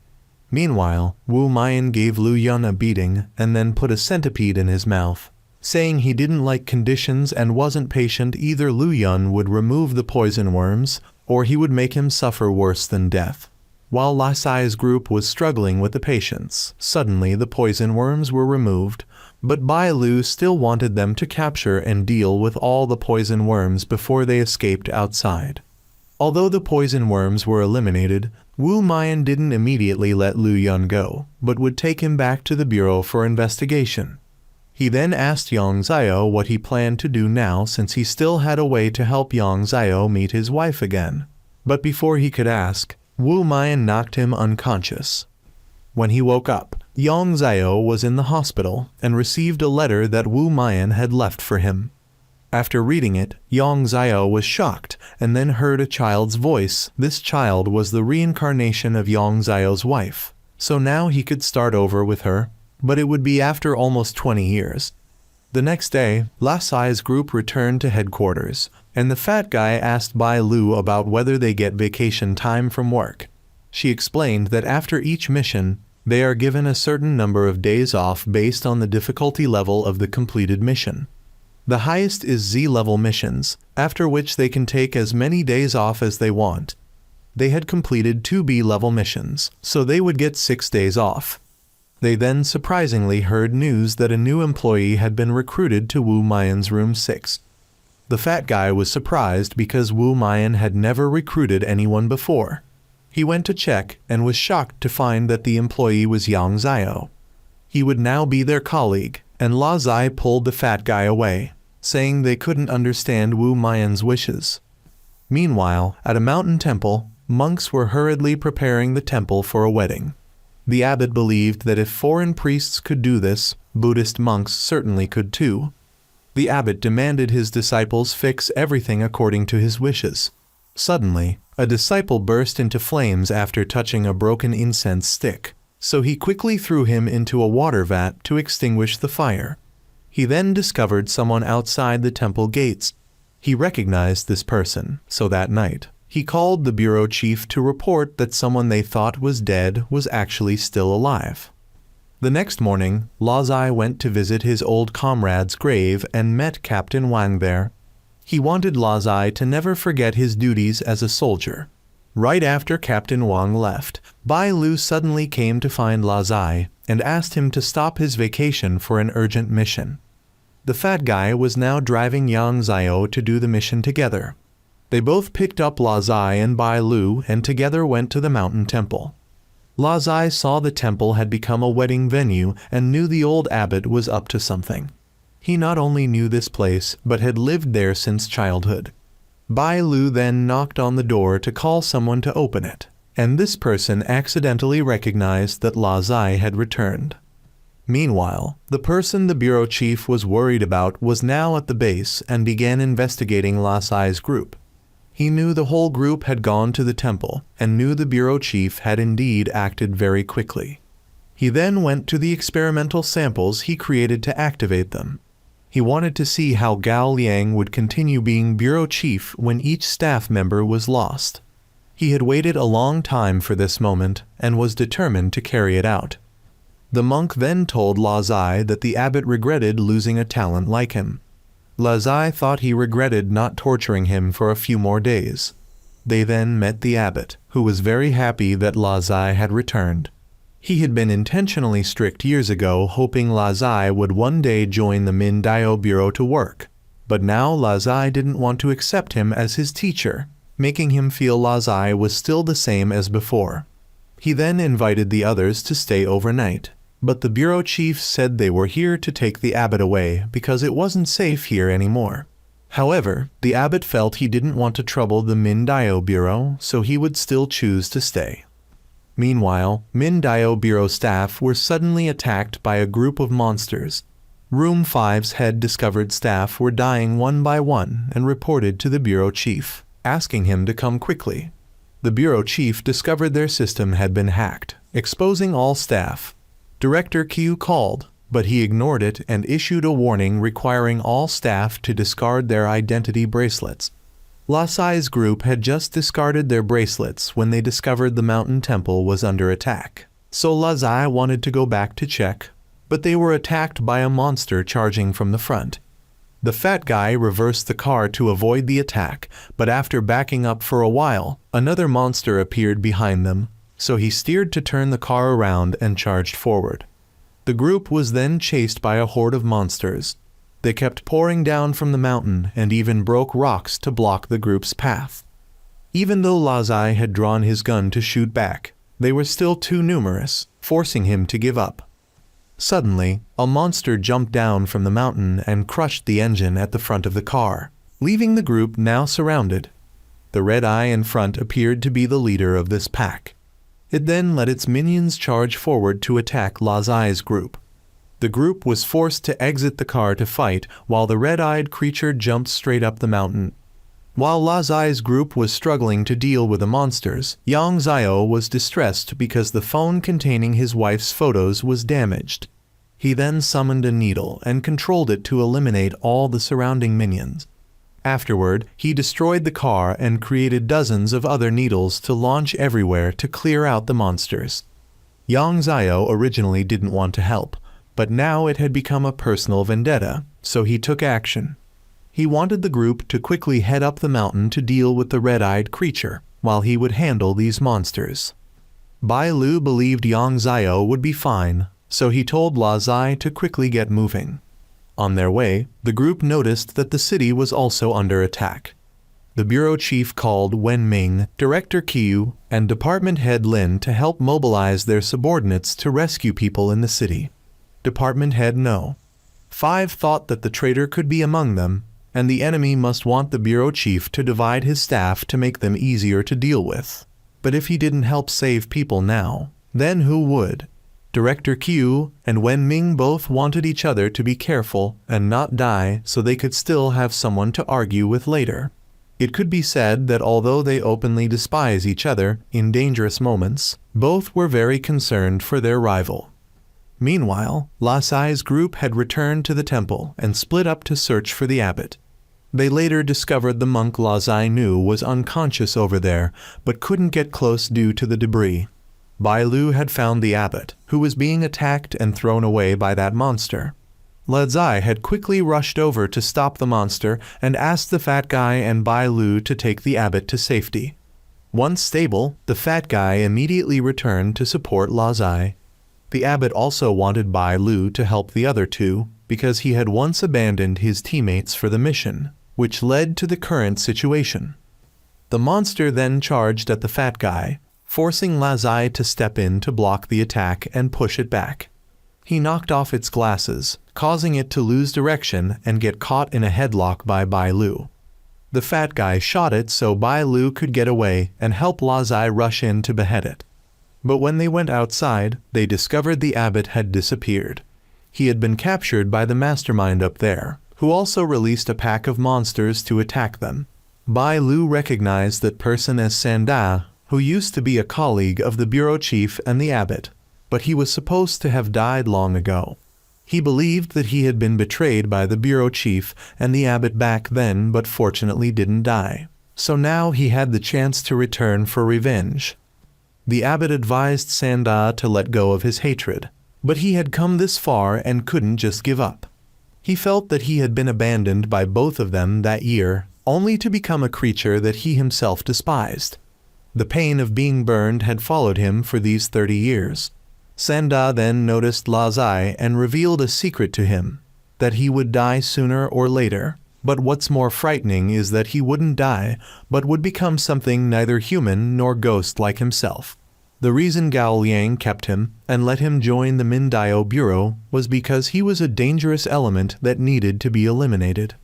Meanwhile, Wu Mayan gave Lu Yun a beating and then put a centipede in his mouth. Saying he didn't like conditions and wasn't patient, either Lu Yun would remove the poison worms, or he would make him suffer worse than death. While La Sai's group was struggling with the patients, suddenly the poison worms were removed, but Bai Lu still wanted them to capture and deal with all the poison worms before they escaped outside. Although the poison worms were eliminated, Wu Mayan didn't immediately let Lu Yun go, but would take him back to the bureau for investigation. He then asked Yang Zio what he planned to do now since he still had a way to help Yang Zio meet his wife again. But before he could ask, Wu Mayan knocked him unconscious. When he woke up, Yang Zio was in the hospital and received a letter that Wu Mayan had left for him. After reading it, Yang Zio was shocked and then heard a child's voice. This child was the reincarnation of Yang Zio's wife, so now he could start over with her, but it would be after almost 20 years. The next day, La Sai's group returned to headquarters, and the fat guy asked Bai Lu about whether they get vacation time from work. She explained that after each mission, they are given a certain number of days off based on the difficulty level of the completed mission. The highest is Z-level missions, after which they can take as many days off as they want. They had completed 2 B-level missions, so they would get 6 days off. They then surprisingly heard news that a new employee had been recruited to Wu Mayan's room 6. The fat guy was surprised because Wu Mayan had never recruited anyone before. He went to check and was shocked to find that the employee was Yang Zio. He would now be their colleague, and La Zai pulled the fat guy away, saying they couldn't understand Wu Mayan's wishes. Meanwhile, at a mountain temple, monks were hurriedly preparing the temple for a wedding. The abbot believed that if foreign priests could do this, Buddhist monks certainly could too. The abbot demanded his disciples fix everything according to his wishes. Suddenly, a disciple burst into flames after touching a broken incense stick, so he quickly threw him into a water vat to extinguish the fire. He then discovered someone outside the temple gates. He recognized this person, so that night, he called the bureau chief to report that someone they thought was dead was actually still alive. The next morning, La Zai went to visit his old comrade's grave and met Captain Wang there. He wanted La Zai to never forget his duties as a soldier. Right after Captain Wang left, Bai Lu suddenly came to find La Zai and asked him to stop his vacation for an urgent mission. The fat guy was now driving Yang Zio to do the mission together. They both picked up La Zai and Bai Lu and together went to the mountain temple. La Zai saw the temple had become a wedding venue and knew the old abbot was up to something. He not only knew this place, but had lived there since childhood. Bai Lu then knocked on the door to call someone to open it, and this person accidentally recognized that La Zai had returned. Meanwhile, the person the bureau chief was worried about was now at the base and began investigating La Zai's group. He knew the whole group had gone to the temple and knew the bureau chief had indeed acted very quickly. He then went to the experimental samples he created to activate them. He wanted to see how Gao Liang would continue being bureau chief when each staff member was lost. He had waited a long time for this moment and was determined to carry it out. The monk then told La Zai that the abbot regretted losing a talent like him. La Zai thought he regretted not torturing him for a few more days. They then met the abbot, who was very happy that La Zai had returned. He had been intentionally strict years ago, hoping La Zai would one day join the Min Dao Bureau to work, but now La Zai didn't want to accept him as his teacher, making him feel La Zai was still the same as before. He then invited the others to stay overnight. But the bureau chief said they were here to take the abbot away because it wasn't safe here anymore. However, the abbot felt he didn't want to trouble the Mindayo Bureau, so he would still choose to stay. Meanwhile, Mindayo Bureau staff were suddenly attacked by a group of monsters. Room 5's head discovered staff were dying one by one and reported to the bureau chief, asking him to come quickly. The bureau chief discovered their system had been hacked, exposing all staff. Director Q called, but he ignored it and issued a warning requiring all staff to discard their identity bracelets. Lasai's group had just discarded their bracelets when they discovered the mountain temple was under attack. So Lasai wanted to go back to check, but they were attacked by a monster charging from the front. The fat guy reversed the car to avoid the attack, but after backing up for a while, another monster appeared behind them, so he steered to turn the car around and charged forward. The group was then chased by a horde of monsters. They kept pouring down from the mountain and even broke rocks to block the group's path. Even though Lazai had drawn his gun to shoot back, they were still too numerous, forcing him to give up. Suddenly, a monster jumped down from the mountain and crushed the engine at the front of the car, leaving the group now surrounded. The red eye in front appeared to be the leader of this pack. It then let its minions charge forward to attack Lazai's group. The group was forced to exit the car to fight while the red-eyed creature jumped straight up the mountain. While Lazai's group was struggling to deal with the monsters, Yang Zio was distressed because the phone containing his wife's photos was damaged. He then summoned a needle and controlled it to eliminate all the surrounding minions. Afterward, he destroyed the car and created dozens of other needles to launch everywhere to clear out the monsters. Yang Zio originally didn't want to help, but now it had become a personal vendetta, so he took action. He wanted the group to quickly head up the mountain to deal with the red-eyed creature, while he would handle these monsters. Bai Lu believed Yang Zio would be fine, so he told La Zai to quickly get moving. On their way, the group noticed that the city was also under attack. The bureau chief called Wen Ming, Director Qiu, and Department Head Lin to help mobilize their subordinates to rescue people in the city. Department Head No. 5 thought that the traitor could be among them, and the enemy must want the bureau chief to divide his staff to make them easier to deal with. But if he didn't help save people now, then who would? Director Qiu and Wen Ming both wanted each other to be careful and not die so they could still have someone to argue with later. It could be said that although they openly despise each other in dangerous moments, both were very concerned for their rival. Meanwhile, Lasai's group had returned to the temple and split up to search for the abbot. They later discovered the monk Lasai knew was unconscious over there, but couldn't get close due to the debris. Bai Lu had found the abbot, who was being attacked and thrown away by that monster. Lazai had quickly rushed over to stop the monster and asked the fat guy and Bai Lu to take the abbot to safety. Once stable, the fat guy immediately returned to support Lazai. The abbot also wanted Bai Lu to help the other two because he had once abandoned his teammates for the mission, which led to the current situation. The monster then charged at the fat guy, forcing Lazai to step in to block the attack and push it back. He knocked off its glasses, causing it to lose direction and get caught in a headlock by Bai Lu. The fat guy shot it so Bai Lu could get away and help Lazai rush in to behead it. But when they went outside, they discovered the abbot had disappeared. He had been captured by the mastermind up there, who also released a pack of monsters to attack them. Bai Lu recognized that person as Sanda, who used to be a colleague of the bureau chief and the abbot, but he was supposed to have died long ago. He believed that he had been betrayed by the bureau chief and the abbot back then but fortunately didn't die. So now he had the chance to return for revenge. The abbot advised Sanda to let go of his hatred, but he had come this far and couldn't just give up. He felt that he had been abandoned by both of them that year, only to become a creature that he himself despised. The pain of being burned had followed him for these 30 years. Sanda then noticed Lazai and revealed a secret to him, that he would die sooner or later. But what's more frightening is that he wouldn't die, but would become something neither human nor ghost like himself. The reason Gao Liang kept him and let him join the Mindayo Bureau was because he was a dangerous element that needed to be eliminated.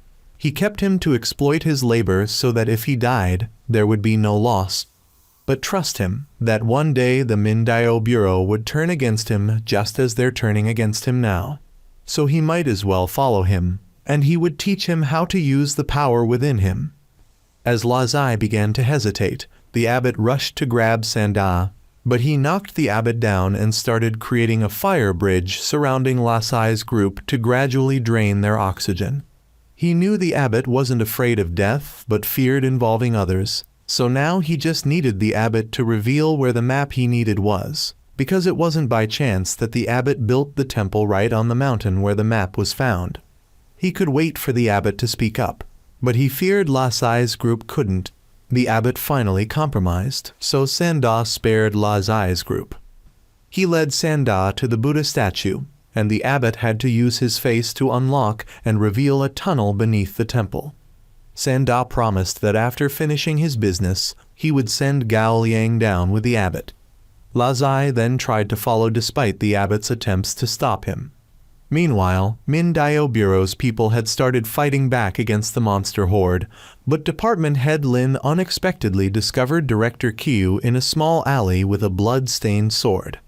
He kept him to exploit his labor so that if he died, there would be no loss. But trust him, that one day the Mindaio Bureau would turn against him just as they're turning against him now. So he might as well follow him, and he would teach him how to use the power within him. As Lazai began to hesitate, the abbot rushed to grab Sanda, but he knocked the abbot down and started creating a fire bridge surrounding Lazai's group to gradually drain their oxygen. He knew the abbot wasn't afraid of death but feared involving others, so now he just needed the abbot to reveal where the map he needed was, because it wasn't by chance that the abbot built the temple right on the mountain where the map was found. He could wait for the abbot to speak up, but he feared Lazai's group couldn't. The abbot finally compromised, so Sanda spared Lazai's group. He led Sanda to the Buddha statue, and the abbot had to use his face to unlock and reveal a tunnel beneath the temple. Sanda promised that after finishing his business, he would send Gao Liang down with the abbot. Lazai then tried to follow despite the abbot's attempts to stop him. Meanwhile, Mindaio Bureau's people had started fighting back against the monster horde, but Department Head Lin unexpectedly discovered Director Qiu in a small alley with a blood-stained sword.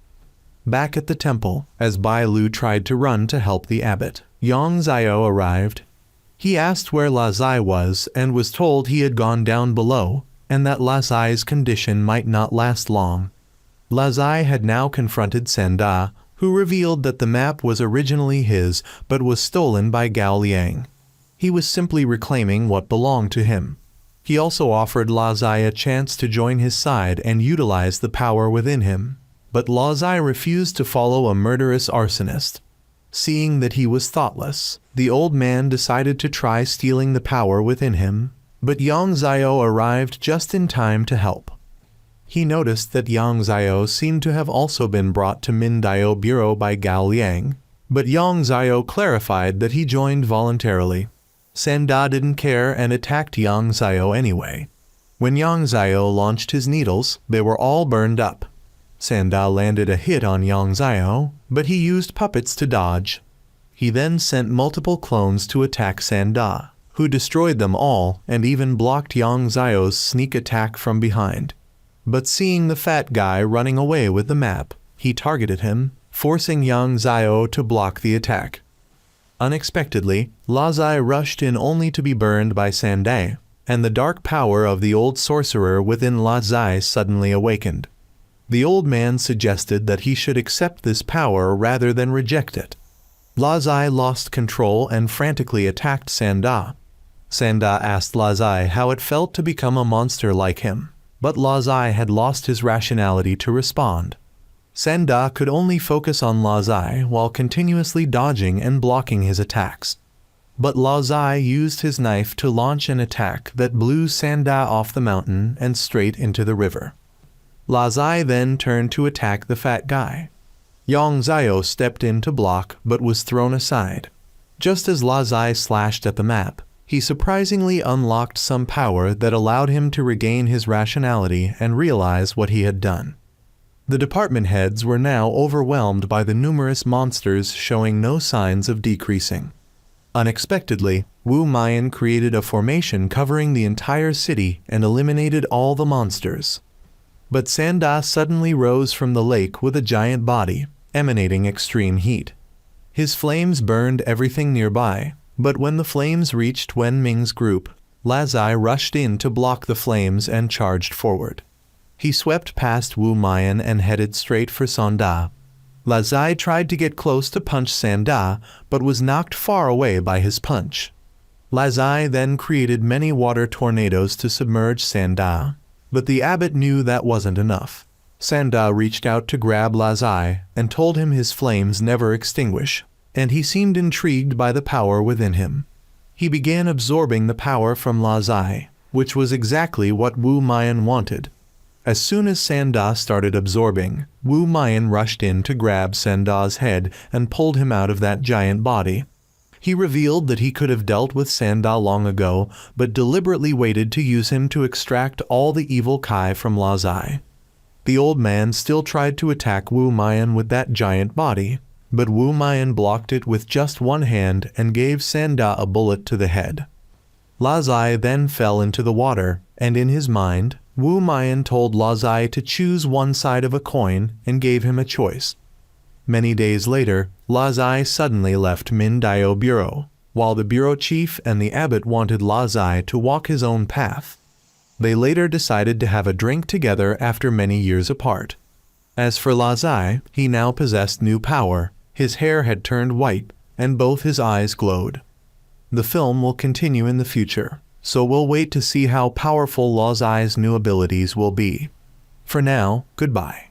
Back at the temple, as Bai Lu tried to run to help the abbot, Yang Zio arrived. He asked where Lazai was and was told he had gone down below, and that Lazai's condition might not last long. Lazai had now confronted Sanda, who revealed that the map was originally his but was stolen by Gao Liang. He was simply reclaiming what belonged to him. He also offered Lazai a chance to join his side and utilize the power within him, but Lazai refused to follow a murderous arsonist. Seeing that he was thoughtless, the old man decided to try stealing the power within him, but Yang Zio arrived just in time to help. He noticed that Yang Zio seemed to have also been brought to Mindaio Bureau by Gao Liang, but Yang Zio clarified that he joined voluntarily. Sanda didn't care and attacked Yang Zio anyway. When Yang Zio launched his needles, they were all burned up. Sanda landed a hit on Yang Zio, but he used puppets to dodge. He then sent multiple clones to attack Sanda, who destroyed them all and even blocked Yang Zio's sneak attack from behind. But seeing the fat guy running away with the map, he targeted him, forcing Yang Zio to block the attack. Unexpectedly, Lazai rushed in only to be burned by Sanda, and the dark power of the old sorcerer within Lazai suddenly awakened. The old man suggested that he should accept this power rather than reject it. Lazai lost control and frantically attacked Sanda. Sanda asked Lazai how it felt to become a monster like him, but Lazai had lost his rationality to respond. Sanda could only focus on Lazai while continuously dodging and blocking his attacks. But Lazai used his knife to launch an attack that blew Sanda off the mountain and straight into the river. Lazai then turned to attack the fat guy. Yang Zio stepped in to block but was thrown aside. Just as Lazai slashed at the map, he surprisingly unlocked some power that allowed him to regain his rationality and realize what he had done. The department heads were now overwhelmed by the numerous monsters showing no signs of decreasing. Unexpectedly, Wu Mayan created a formation covering the entire city and eliminated all the monsters. But Sanda suddenly rose from the lake with a giant body, emanating extreme heat. His flames burned everything nearby, but when the flames reached Wen Ming's group, Lazai rushed in to block the flames and charged forward. He swept past Wu Mayan and headed straight for Sanda. Lazai tried to get close to punch Sanda, but was knocked far away by his punch. Lazai then created many water tornadoes to submerge Sanda, but the abbot knew that wasn't enough. Sanda reached out to grab Lazai and told him his flames never extinguish, and he seemed intrigued by the power within him. He began absorbing the power from Lazai, which was exactly what Wu Mayan wanted. As soon as Sanda started absorbing, Wu Mayan rushed in to grab Sanda's head and pulled him out of that giant body. He revealed that he could have dealt with Sanda long ago, but deliberately waited to use him to extract all the evil Kai from Lazai. The old man still tried to attack Wu Mayan with that giant body, but Wu Mayan blocked it with just one hand and gave Sanda a bullet to the head. Lazai then fell into the water, and in his mind, Wu Mayan told Lazai to choose one side of a coin and gave him a choice. Many days later, Lazai suddenly left Mindao Bureau, while the bureau chief and the abbot wanted Lazai to walk his own path. They later decided to have a drink together after many years apart. As for Lazai, he now possessed new power, his hair had turned white, and both his eyes glowed. The film will continue in the future, so we'll wait to see how powerful Lazai's new abilities will be. For now, goodbye.